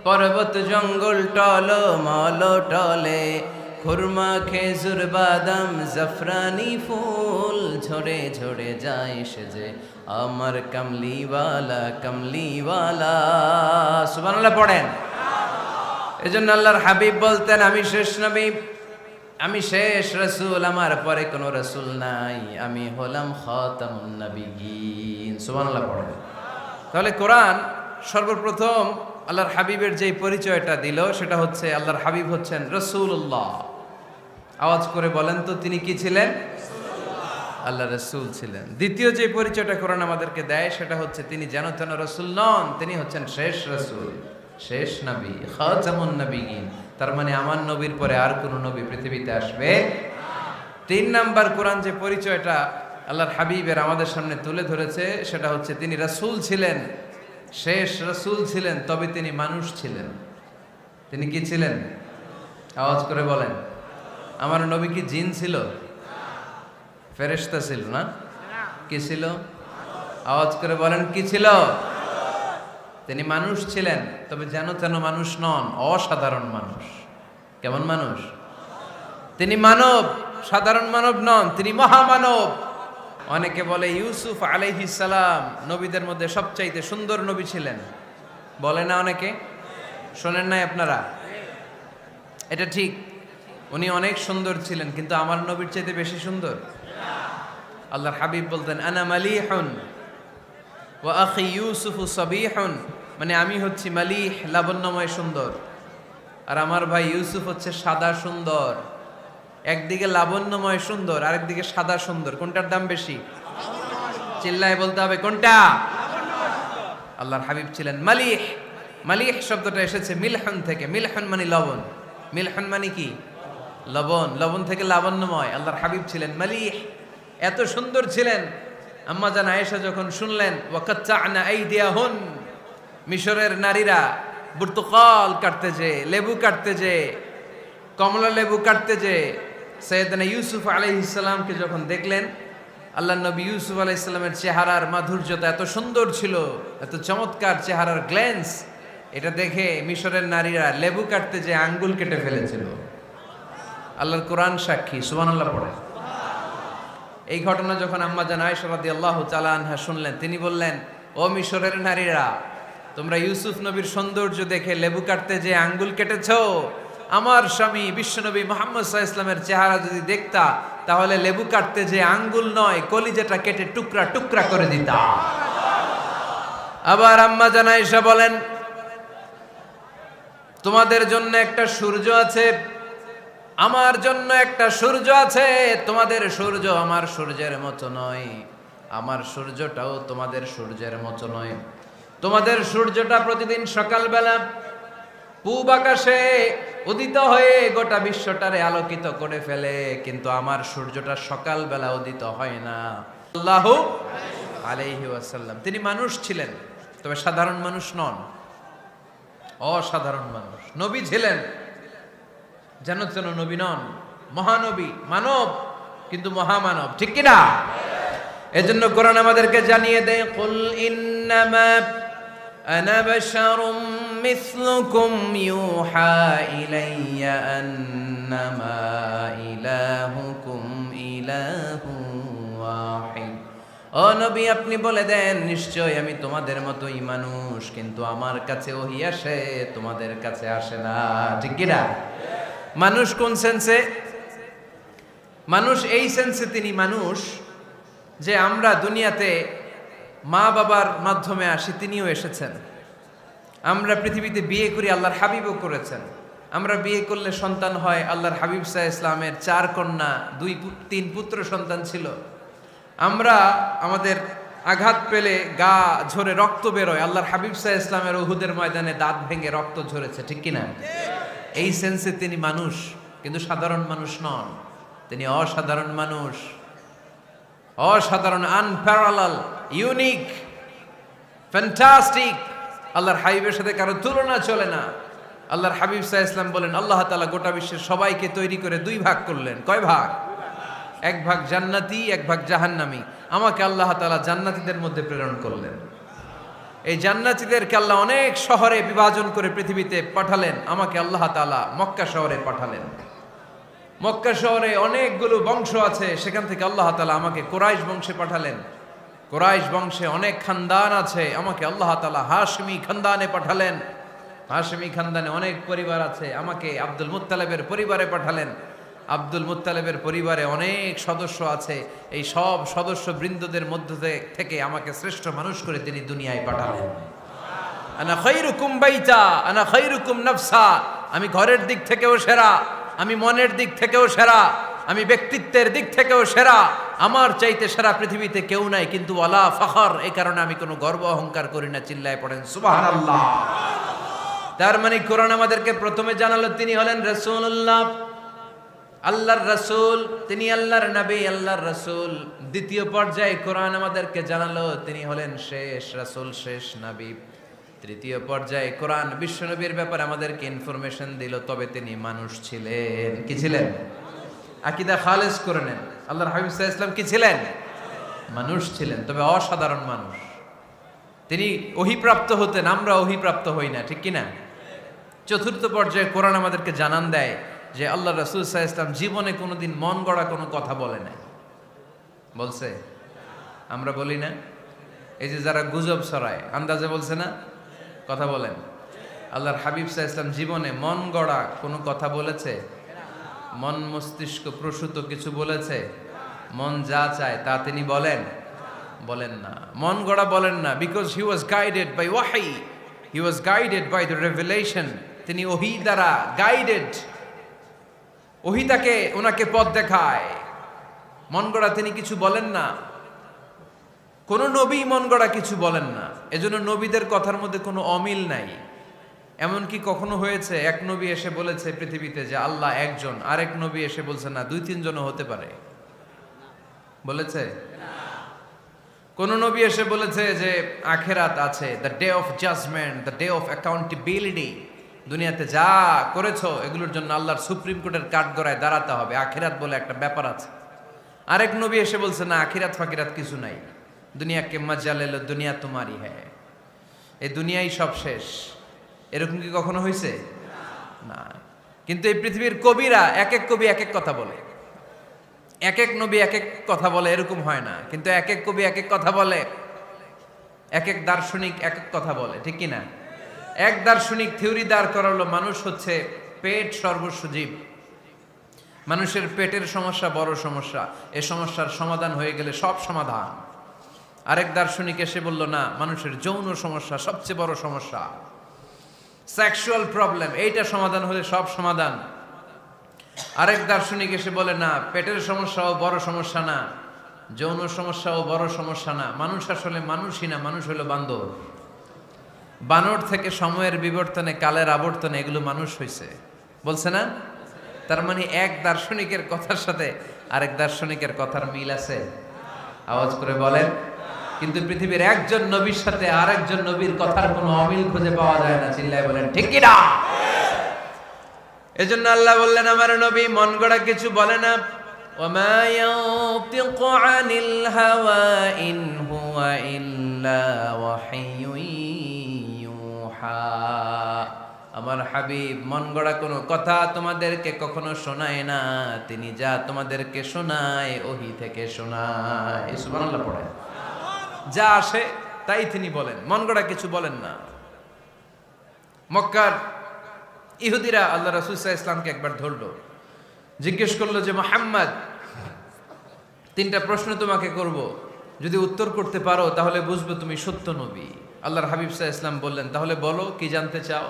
Speaker 1: পর্বত জঙ্গল টল মল টলে, খুরমা খেজুর বাদাম জাফরানি ফুল ঝরে ঝরে যায়। সে যে আমার কামলিওয়ালা কামলিওয়ালা। সুবহানাল্লাহ পড়েন। এজন্য আল্লাহর হাবিব বলতেন, আমি শেষ নবী, আমি শেষ রাসূল, আমার পরে কোনো রাসূল নাই, আমি হলাম খাতামুন নাবিয়িন। সুবহানাল্লাহ পড়বেন। তাহলে কোরআন সর্বপ্রথম আল্লাহর হাবিবের যে পরিচয়টা দিল সেটা হচ্ছে আল্লাহর হাবিব হচ্ছেন রাসূলুল্লাহ। আওয়াজ করে বলেন তো, তিনি কি ছিলেন? আল্লাহ রাসূল ছিলেন। দ্বিতীয় যে পরিচয়টা কোরআন আমাদেরকে দেয় সেটা হচ্ছে তিনি যেন তেন রাসূল নন, তিনি হচ্ছেন শেষ রাসূল, শেষ নবী, খাতামুন নাবিয়িন। তার মানে আমার নবীর পরে আর কোন নবী পৃথিবীতে আসবে। তিন নাম্বার কোরআন যে পরিচয়টা আল্লাহর হাবিবের আমাদের সামনে তুলে ধরেছে সেটা হচ্ছে তিনি রাসূল ছিলেন, শেষ রাসূল ছিলেন, তবে তিনি মানুষ ছিলেন। তিনি কি ছিলেন? আওয়াজ করে বলেন। আমার নবী কি জিন ছিল? ফেরেশতা ছিল না? কি ছিল? আওয়াজ করে বলেন, কি ছিল? তিনি মানুষ ছিলেন, তবে যেন তেন মানুষ নন, অসাধারণ মানুষ। কেমন মানুষ? তিনি মানব, সাধারণ মানব নন, তিনি মহামানব। অনেকে বলে ইউসুফ আলাইহিস সালাম নবীদের মধ্যে সবচাইতে সুন্দর নবী ছিলেন, বলে না অনেকে? শোনেন নাই আপনারা? এটা ঠিক, উনি অনেক সুন্দর ছিলেন, কিন্তু আমার নবীর চাইতে বেশি সুন্দর। আল্লাহর হাবিব বলতেন, আনা মালিহুন ওয়া আখি ইউসুফু সাবিহুন, মানে আমি হচ্ছি মালিহ, লাবণ্যময় সুন্দর, আর আমার ভাই ইউসুফ হচ্ছে সাদা সুন্দর। একদিকে লাবণ্যময় সুন্দর, আরেকদিকে সাদা সুন্দর, কোনটার দাম বেশি? চিল্লায় বলতে হবে কোনটা? আল্লাহর হাবিব ছিলেন মালিহ। মালিহ শব্দটা এসেছে মিলহন থেকে। মিলহন মানে লবণ, মিলহন মানে কি? লবণ। লবণ থেকে লাবণ্যময়। আল্লাহর হাবিব ছিলেন মালিহ, এত সুন্দর ছিলেন। আম্মা জান আয়েশা যখন শুনলেন ওয়াকাত্তা'না আইদিয়াহুন, মিশরের নারীরা বুর্তুকাল কাটতে যে, লেবু কাটতে যে, কমলা লেবু কাটতে যে সাইয়েদনা ইউসুফ আলাইহিস সালামকে যখন দেখলেন, আল্লাহর নবী ইউসুফ আলাইহিস সালামের চেহারার মাধুর্যতা এত সুন্দর ছিল, এত চমৎকার চেহারার গ্ল্যান্স, এটা দেখে মিশরের নারীরা লেবু কাটতে যে আঙ্গুল কেটে ফেলেছিল। আল্লাহর কোরআন সাক্ষী। সুবহানাল্লাহ পড়ে। এই ঘটনা যখন আম্মা জান আয়েশা রাদিয়াল্লাহু তাআলা আনহা শুনলেন, তিনি বললেন, ও মিশরের নারীরা, তোমরা ইউসুফ নবীর সৌন্দর্য দেখে লেবু কাটতে যে আঙ্গুল কেটেছো, আমার স্বামী বিশ্বনবী মুহাম্মদ সাল্লাল্লাহু আলাইহি ওয়াসাল্লামের চেহারা যদি দেখতা তাহলে লেবু কাটতে যে আঙ্গুল নয় কলিজাটা কেটে টুকরা টুকরা করে দিতাম। আবার আম্মা জান আয়েশা বলেন, তোমাদের জন্য একটা সূর্য আছে, আমার জন্য একটা সূর্য আছে। তোমাদের সূর্য আমার সূর্যের মতো নয়, আমার সূর্যটাও তোমাদের সূর্যের মতো নয়। তোমাদের সূর্যটা প্রতিদিন সকালবেলা পূব আকাশে উদিত হয়ে গোটা বিশ্বটারে আলোকিত করে ফেলে, কিন্তু আমার সূর্যটা সকালবেলা উদিত হয় না। আল্লাহু আলাইহি ওয়াসাল্লাম তিনি মানুষ ছিলেন, তবে সাধারণ মানুষ নন, অসাধারণ মানুষ। নবী ছিলেন, যেন যেন নবী নন, মহানবী, মানব কিন্তু মহামানব, ঠিক কিনা? এজন্য কোরআন আমাদেরকে জানিয়ে দেয়, কুল ইন্নামা আনা বাশারুম মিসলুকুম ইউহা ইলাইয়া আন্নামা ইলাহুকুম ইলাহুন ওয়াহিদ। ও নবী, আপনি বলে দেন, নিশ্চয় আমি তোমাদের মতোই মানুষ, কিন্তু আমার কাছে ওহী আসে, তোমাদের কাছে আসে না, ঠিক কিনা? মানুষ কোন সেন্সে? মানুষ এই সেন্সে তিনি মানুষ যে আমরা দুনিয়াতে মা বাবার মাধ্যমে আসি, তিনিও এসেছেন। আমরা পৃথিবীতে বিয়ে করি, আল্লাহর হাবিবও করেছেন। আমরা বিয়ে করলে সন্তান হয়, আল্লাহর হাবিব সাল্লাল্লাহু আলাইহি ইসলামের 4 কন্যা 3 পুত্র সন্তান ছিল। আমরা আমাদের আঘাত পেলে গা ঝরে রক্ত বেরোয়, আল্লাহর হাবিব সাল্লাল্লাহু আলাইহি ইসলামের উহুদের ময়দানে দাঁত ভেঙে রক্ত ঝরেছে, ঠিক কিনা? এই সেন্সে তিনি মানুষ, কিন্তু সাধারণ মানুষ নন, তিনি অসাধারণ মানুষ, অসাধারণ, আনপ্যারালাল, ইউনিক, ফ্যান্টাস্টিক। আল্লাহর হাবিবের সাথে কারো তুলনা চলে না। আল্লাহর হাবিব সাল্লাল্লাহু আলাইহি ওয়াসাল্লাম বলেন, আল্লাহ তাআলা গোটা বিশ্বের সবাইকে তৈরি করে 2 ভাগ করলেন। কয় ভাগ? 1 ভাগ জান্নাতি, 1 ভাগ জাহান্নামী। আমাকে আল্লাহ তাআলা জান্নাতীদের মধ্যে প্রেরণ করলেন। এই জান্নাতীদেরকে আল্লাহ অনেক শহরে বিভাজন করে পৃথিবীতে পাঠালেন, আমাকে আল্লাহ তাআলা মক্কা শহরে পাঠালেন। মক্কা শহরে অনেকগুলো বংশ আছে, সেখান থেকে আল্লাহ তাআলা আমাকে কুরাইশ বংশে পাঠালেন। কুরাইশ বংশে অনেক খানদান আছে, আমাকে আল্লাহ তাআলা হাশমি খানদানে পাঠালেন। হাশমি খানদানে অনেক পরিবার আছে, আমাকে আব্দুল মুত্তালিবের পরিবারে পাঠালেন। আব্দুল মুত্তালিবের পরিবারে অনেক সদস্য আছে, এই সব সদস্য বৃন্দদের মধ্য থেকে আমাকে শ্রেষ্ঠ মানুষ করে তিনি দুনিয়ায় পাঠালেন। আনা খায়রুকুম বাইতা আনা খায়রুকুম নাফসা, আমি ঘরের দিক থেকেও সেরা, আমি মনের দিক থেকেও সেরা, আমি ব্যক্তিত্বের দিক থেকেও সেরা, আমার চাইতে সেরা পৃথিবীতে কেউ নাই, কিন্তু ওয়ালা ফখর, এই কারণে আমি কোনো গর্ব অহংকার করি না। চিল্লায় পড়েন সুবহানাল্লাহ। তার মানে কোরআন আমাদেরকে প্রথমে জানালো তিনি হলেন রাসূলুল্লাহ, আল্লাহর রাসূল, তিনি আল্লাহর নবী, আল্লাহর রাসূল। দ্বিতীয় পর্যায়ে কোরআন আমাদেরকে জানালো তিনি হলেন শেষ রাসূল, শেষ নবী। তৃতীয় পর্যায়ে কোরআন বিশ্বনবীর ব্যাপারে আমাদেরকে ইনফরমেশন দিল, তবে তিনি মানুষ ছিলেন। কি ছিলেন? আকীদা খালেস করে নেন, আল্লাহর হাবিব সাল্লাল্লাহু আলাইহি ওয়াসাল্লাম কি ছিলেন? মানুষ ছিলেন, তবে অসাধারণ মানুষ। তিনি ওহীপ্রাপ্ত হতেন, আমরা ওহীপ্রাপ্ত হই না, ঠিক কিনা? চতুর্থ পর্যায়ে কোরআন আমাদেরকে জানান দেয় যে আল্লাহ রাসূল সাল্লাল্লাহু আলাইহি ওয়াসাল্লাম জীবনে কোনোদিন মন গড়া কোনো কথা বলে নাই। বলছে? আমরা বলি না? এই যে যারা গুজব ছড়ায়, আন্দাজে বলছে না, কথা বলেন। আল্লাহর হাবিব সাল্লাল্লাহু আলাইহি ওয়াসাল্লাম জীবনে মন গড়া কোনো কথা বলেছে? মন মস্তিষ্ক প্রসূত কিছু বলেছে? মন যা চায় তা তিনি বলেন? বলেন না, মন গড়া বলেন না। Because he was guided by wahi, he was guided by the revelation. তিনি ওহী দ্বারা গাইডেড, ওহী তাকে ওনাকে পথ দেখায়। মন গড়া তিনি কিছু বলেন না, কোন নবী মন গড়া কিছু বলেন না। এজন্য নবীদের কথার মধ্যে কোনো অমিল নাই। এমনকি কখনো হয়েছে এক নবী এসে বলেছে পৃথিবীতে যে আল্লাহ একজন, আরেক নবী এসে বলছে না 2-3 জনও হতে পারে? বলেছে? কোন নবী এসে বলেছে যে আখিরাত আছে, the day of judgment, the day of accountability, দুনিয়াতে যা করেছো এগুলোর জন্য আল্লাহর সুপ্রিম কোর্টের কাঠগড়ায় দাঁড়াতে হবে, আখিরাত বলে একটা ব্যাপার আছে। আরেক নবী এসে বলছে না, আখিরাত ফাকিরাত কিছু নাই, দুনিয়াকে মজা লেলো, দুনিয়া তোমারই হ্যায়, এই দুনিয়াই সব শেষ। এরকম কি কখনো হয়েছে? না। কিন্তু এই পৃথিবীর কবিরা, এক এক কবি এক এক কথা বলে, এক এক নবী এক এক কথা বলে, এরকম হয় না। কিন্তু এক এক কবি এক এক কথা বলে, এক এক দার্শনিক এক এক কথা বলে, ঠিক কিনা? এক দার্শনিক থিওরি দাঁড় করালো মানুষ হচ্ছে পেট সর্বস্ব জীব, মানুষের পেটের সমস্যা বড় সমস্যা, এ সমস্যার সমাধান হয়ে গেলে সব সমাধান। আরেক দার্শনিক এসে বলল না, মানুষের যৌন সমস্যা সবচেয়ে বড় সমস্যা, সেক্সুয়াল প্রবলেম, এইটা সমাধান হলে সব সমাধান। আরেক দার্শনিক এসে বলে না, পেটের সমস্যাও বড় সমস্যা না, যৌন সমস্যাও বড় সমস্যা না, মানুষ আসলে মানুষই না, মানুষ হলো বান্দর। বানর থেকে সময়ের বিবর্তনে, কালের আবর্তনে এগুলো মানুষ হয়েছে, বলছে না? তার মানে এক দার্শনিকের কথার সাথে আরেক দার্শনিকের কথার মিল আছে? আওয়াজ করে বলেন। কিন্তু পৃথিবীর একজন নবীর সাথে আরেকজন নবীর কথার কোনো অমিল খুঁজে পাওয়া যায় না। চিল্লায় বলেন ঠিক কি না? এজন্য আল্লাহ বললেন, আমার নবী মন গড়া কিছু বলে না। ওয়ামা ইয়ানতিকু আনিল হাওয়া ইন হুয়া ইল্লা ওয়াহিয়ুন ইউহা। আমার হাবিব মন গড়া কোনো কথা তোমাদেরকে কখনো শোনায় না, তিনি যা তোমাদেরকে শোনায় ওহী থেকে শোনায়। সুবহানাল্লাহ পড়েন। যা আসে তাই তিনি বলেন, মন গড়া কিছু বলেন না। মক্কার ইহুদিরা আল্লাহ রাসূল সাল্লাল্লাহু আলাইহি ওয়াসাল্লামকে একবার ধরলো, জিজ্ঞেস করলো যে মুহাম্মদ, তিনটা প্রশ্ন তোমাকে করব, যদি উত্তর করতে পারো তাহলে বুঝবো তুমি সত্য নবী। আল্লাহর হাবিব সাল্লাল্লাহু আলাইহি ওয়াসাল্লাম বললেন, তাহলে বলো কি জানতে চাও?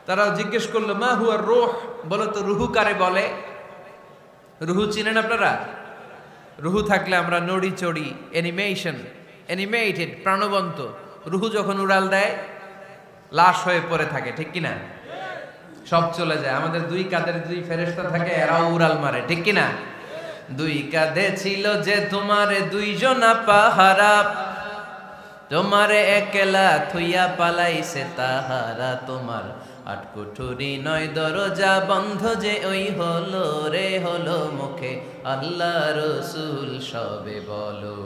Speaker 1: তারা জিজ্ঞেস করলো, মা হুয়া রূহ, বলো তো রুহু কারে বলে? রুহু চিনেন আপনারা? রুহু থাকলে আমরা নড়ি চড়ি, অ্যানিমেটেড, প্রাণবন্ত। রুহু যখন উড়াল দেয় লাশ হয়ে পড়ে থাকে, ঠিক কিনা? সব চলে যায়। আমাদের দুই কাঁধের দুই ফেরেশতা থাকে, এরাও উড়াল মারে, ঠিক কিনা? দুই কাঁধে ছিল যে তোমারে দুইজনা পাহারা, তোমারে একলা থুইয়া পালাইছে তাহারা। তোমার আট কুঠুরি নয় দরজা বন্ধ যে ওই হলো রে হলো মুখে আল্লাহ রসুল সবে বলো।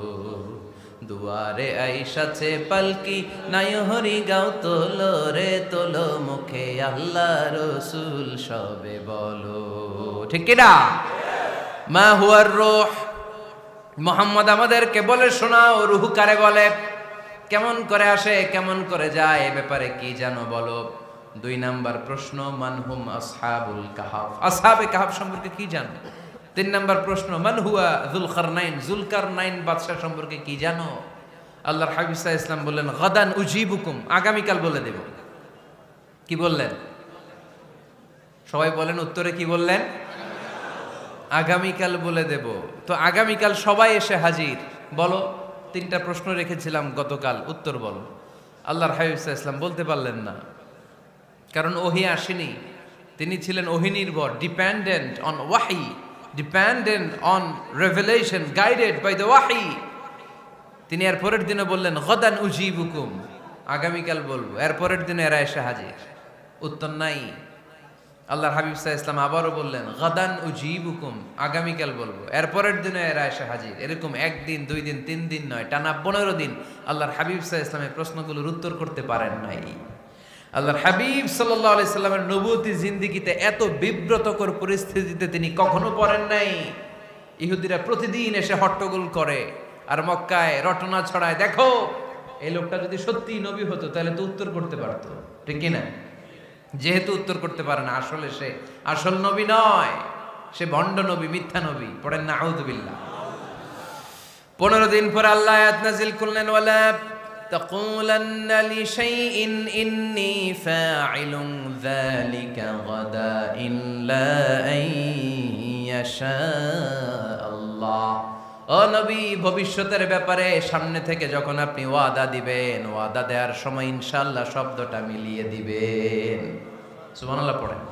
Speaker 1: দুয়ারে আইসাছে পালকি নাই হরি গাও তোলো রে তোলো মুখে আল্লাহ রসুল সবে বলো, ঠিক কিনা? মা হুয়ার রূহ, মুহাম্মদ আমাদেরকে বলে শোনাও রুহু কারে বলে, কেমন করে আসে, কেমন করে যায়, এ ব্যাপারে কি জানো বলো। দুই নাম্বার প্রশ্ন, মানহুম আসহাবুল কাহাফ, আসহাবে কাহাফ সম্পর্কে কি জানো? তিন নাম্বার প্রশ্ন, মান হুয়া যুলকারনাইন, যুলকারনাইন বাদশা সম্পর্কে কি জানো? আল্লাহর হাবিব সাল্লাল্লাহু আলাইহি ওয়াসাল্লাম বললেন, গাদান উজিবুকুম, আগামীকাল বলে দেব। কি বললেন? সবাই বলেন উত্তরে কি বললেন? আগামীকাল বলে দেব। তো আগামীকাল সবাই এসে হাজির। বলো, তিনটা প্রশ্ন রেখেছিলাম গতকাল, উত্তর বলো। আল্লাহর হাবিব সাল্লাল্লাহু আলাইহি ওয়াসাল্লাম বলতে পারলেন না, কারণ ওহী আসেনি। তিনি ছিলেন ওহী নির্ভর, ডিপেন্ডেন্ট অন ওয়াহি, dependent on revelation, guided by the ওয়াহি। তিনি এর পরের দিনে বললেন, গাদান উজিবুকুম, আগামীকাল বলবো। এর পরের দিনে এরা এসে হাজির, উত্তর নাই। আল্লাহর হাবিব সাল্লাল্লাহু আলাইহি ওয়াসাল্লাম আবারও বললেন, গাদান উজিবুকুম, আগামীকাল বলবো। এর পরের দিনে এরা এসে হাজির। এরকম একদিন, দুই দিন, 3 দিন নয়, টানা 15 দিন আল্লাহর হাবিব সাল্লাল্লাহু আলাইহি ওয়াসাল্লামের প্রশ্নগুলোর উত্তর করতে পারেন নাই। আল্লাহর হাবিব সাল্লাল্লাহু আলাইহি সাল্লামের নবুয়তি জিন্দেগিতে এত বিব্রতকর পরিস্থিতিতে তিনি কখনো পড়েন নাই। ইহুদিরা প্রতিদিন এসে হট্টগোল করে আর মক্কায় রটনা ছড়ায়, দেখো এই লোকটা যদি সত্যি নবী হতো তাহলে তো উত্তর করতে পারতো, ঠিক কি না? যেহেতু উত্তর করতে পারে না, আসলে সে আসল নবী নয়, সে ভণ্ড নবী, মিথ্যা নবী। পড়েন না আউযুবিল্লাহ। 15 দিন পর আল্লাহ আয়াত নাযিল করলেন, ওয়ালা তাকুলান্না লিশাইইন ইন্নী ফাইলুন যালিকা গাদা ইল্লা আইয়াশা আল্লাহ। ও নবী, ভবিষ্যতের ব্যাপারে সামনে থেকে যখন আপনি ওয়াদা দিবেন, ওয়াদা দেওয়ার সময় ইনশাআল্লাহ শব্দটা মিলিয়ে দিবেন। সুবহানাল্লাহ পড়েন।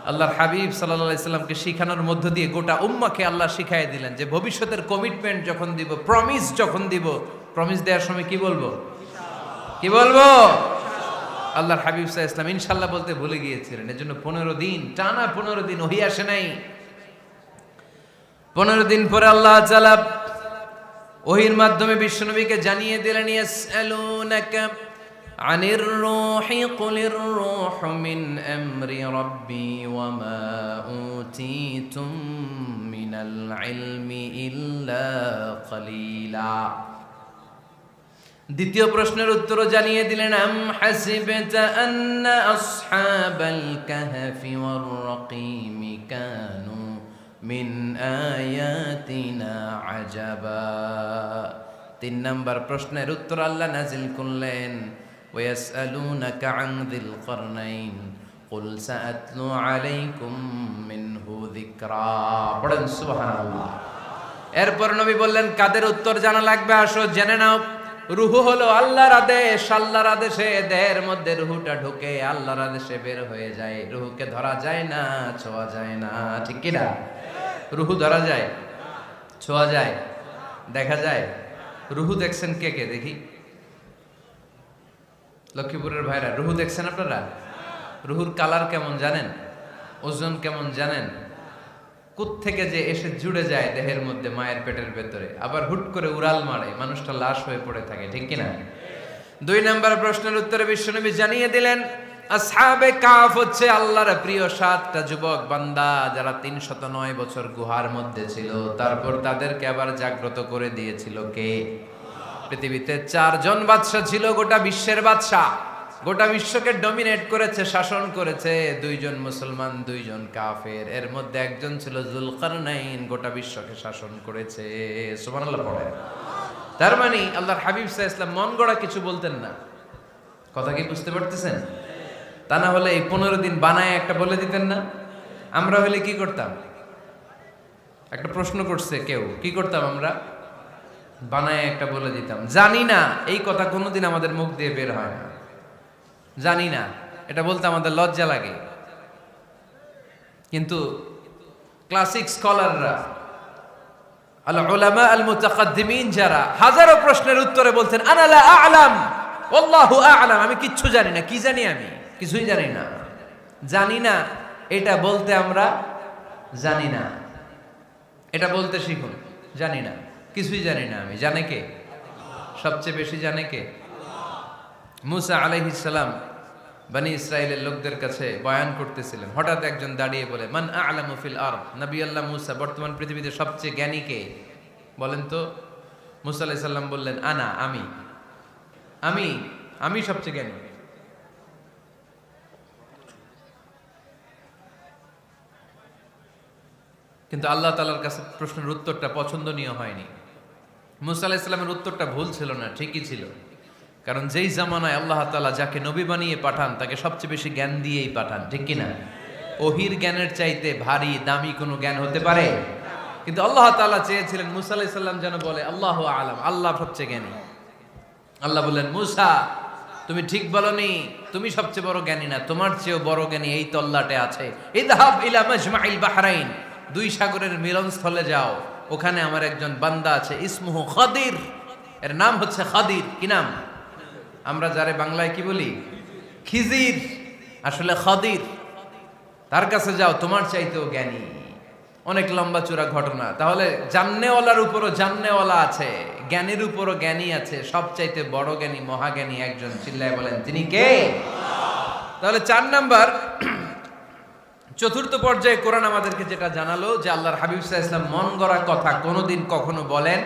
Speaker 1: আল্লাহর হাবিব সাল্লাল্লাহু আলাইহি সাল্লামকে শিখানোর মধ্য দিয়ে গোটা উম্মাহকে আল্লাহ শিখাইয়ে দিলেন যে ভবিষ্যতের কমিটমেন্ট যখন দিব, প্রমিস যখন দিব, প্রমিস দেওয়ার সময় কি বলবো? কি বলবো? আল্লাহর হাবিব সাল্লাল্লাহু আলাইহি সাল্লাম ইনশাআল্লাহ বলতে ভুলে গিয়েছিলেন। এজন্য 15 দিন, টানা 15 দিন ওহী আসে নাই। 15 দিন পরে আল্লাহ তাআলা ওহীর মাধ্যমে বিশ্বনবীকে জানিয়ে দিলেন, ইয়াসআলুনাকা আনির রূহি কুলির রূহু মিন আমরি রাব্বি ওয়া মা উতীতুম মিনাল ইলমি ইল্লা কলিলা। দ্বিতীয় প্রশ্নের উত্তরও জানিয়ে দিলেন, আম হাসিবতা আন্না আসহাবাল কাহফি ওয়ার রাকিমি কানু মিন আয়াতিনা আজাবা। 3 নাম্বার প্রশ্নের উত্তর আল্লাহ নাজিল করলেন, ওয়াসআলুনাকা আন যিল করনাইন কুল সাআতলু আলাইকুম মিনহু যিকরা। পড়েন সুবহানাল্লাহ। এরপর নবী বললেন, কাদের উত্তর জানা লাগবে? আসো জেনে নাও। রুহু হলো আল্লাহর আদেশ, আল্লাহর আদেশে দেহের মধ্যে রুহুটা ঢুকে আল্লাহর আদেশে বের হয়ে যায়। রুহুকে ধরা যায় না, ছোঁয়া যায় না, ঠিক কি না? রুহু ধরা যায়, ছোঁয়া যায়, দেখা যায়? রুহু দেখছেন কে কে? দেখি লক্ষ্মীপুরের ভাইরা, রুহু দেখছেন আপনারা? রুহুর কালার কেমন জানেন? ওজন কেমন জানেন? কোত্থেকে যে এসে জুড়ে যায় দেহের মধ্যে, মায়ের পেটের ভেতরে, আবার হুট করে উড়াল মারে, মানুষটা লাশ হয়ে পড়ে থাকে, ঠিক কিনা? 2 নম্বর প্রশ্নের উত্তরে বিশ্বনবী জানিয়ে দিলেন, আসহাবে কাফ হচ্ছে আল্লাহর প্রিয় 7টা যুবক বান্দা, যারা 309 বছর গুহার মধ্যে ছিল। তারপর তাদেরকে আবার জাগ্রত করে দিয়েছিল কে? পৃথিবীতে 4 জন বাদশা ছিল, গোটা বিশ্বের বাদশা, গোটা বিশ্বকে ডমিনেট করেছে, শাসন করেছে। 2 জন মুসলমান, 2 জন কাফের। এর মধ্যে একজন ছিল যুলকারনাইন, গোটা বিশ্বকে শাসন করেছে। সুবহানাল্লাহ পড়ে। তার মানে আল্লাহর হাবিব সাল্লাল্লাহু আলাইহি ওয়াসাল্লাম মন গড়া কিছু বলতেন না। কথা কি বুঝতে পারতেছেন? তা না হলে এই 15 দিন বানায় একটা বলে দিতেন না? আমরা হলে কি করতাম? একটা প্রশ্ন করছে কেউ, কি করতাম আমরা? বানায় একটা বলে দিতাম। জানি না, এই কথা কোনোদিন আমাদের মুখ দিয়ে বের হয় না। জানি না, এটা বলতে আমাদের লজ্জা লাগে। কিন্তু ক্লাসিক স্কলাররা, আল উলামা আল মুতাকাদ্দিমিন, যারা হাজারো প্রশ্নের উত্তরে বলতেন, আনা লা আ'লাম ওয়াল্লাহু আ'লাম, আমি কিচ্ছু জানি না। কি জানি? আমি কিছুই জানি না। জানি না এটা বলতে আমরা জানি না, এটা বলতে শিখুন। জানি না, কিছুই জানি না আমি। জানে কে? সবচেয়ে বেশি জানে কে? মুসা আলাইহিস সালাম বনি ইসরাইলের লোকদের কাছে বয়ান করতেছিলেন। হঠাৎ একজন দাঁড়িয়ে বলে, মান আ'লামু ফিল আরদ। নবী আল্লাহ মুসা, বর্তমান পৃথিবীতে সবচেয়ে জ্ঞানী কে বলেন তো? মুসা আলাইহিস সালাম বললেন, আনা, আমি আমি আমি সবচেয়ে জ্ঞানী। কিন্তু আল্লাহ তাআলার কাছে প্রশ্নের উত্তরটা পছন্দনীয় হয়নি। মুসা আলাইহিস সালামের উত্তরটা ভুল ছিল না, ঠিকই ছিল। কারণ যেই জামানায় আল্লাহ তাআলা যাকে নবী বানিয়ে পাঠান, তাকে সবচেয়ে বেশি জ্ঞান দিয়েই পাঠান, ঠিক কিনা? ওহির জ্ঞানের চাইতে ভারী দামি কোনো জ্ঞান হতে পারে? কিন্তু আল্লাহ তাআলা চেয়েছিলেন মুসা আলাইহিস সালাম যেন বলে, আল্লাহু আ'লাম, আল্লাহ সবচেয়ে জ্ঞানী। আল্লাহ বললেন, মুসা তুমি ঠিক বলনি, তুমি সবচেয়ে বড় জ্ঞানী না, তোমার চেয়েও বড় জ্ঞানী এই তল্লাটে আছে। ইযহাব ইলা মাজমাইল বাহরাইন, 2 সাগরের মিলনস্থলে যাও, ওখানে আমার একজন বান্দা আছে, ইসমুহু খাদির, এর নাম হচ্ছে খাদির। কি নাম? আমরা যারে বাংলায় কি বলি? খিজির, আসলে খাদির। তার কাছে যাও, তোমার চাইতেও জ্ঞানী। অনেক লম্বা চূড়া ঘটনা। তাহলে জান্নেওয়ালার উপরও জান্নেওয়ালা আছে, জ্ঞানীর উপরও জ্ঞানী আছে। সবচাইতে বড় জ্ঞানী, মহাজ্ঞানী একজন, চিল্লায় বলেন তিনি কে? তাহলে 4 নাম্বার, চতুর্থ পর্যায়ে কোরআন আমাদেরকে যেটা জানালো, যে আল্লাহর হাবিব সাল্লাল্লাহু আলাইহি ওয়াসাল্লাম মন গড়া কথা কোনোদিন কখনো বলেন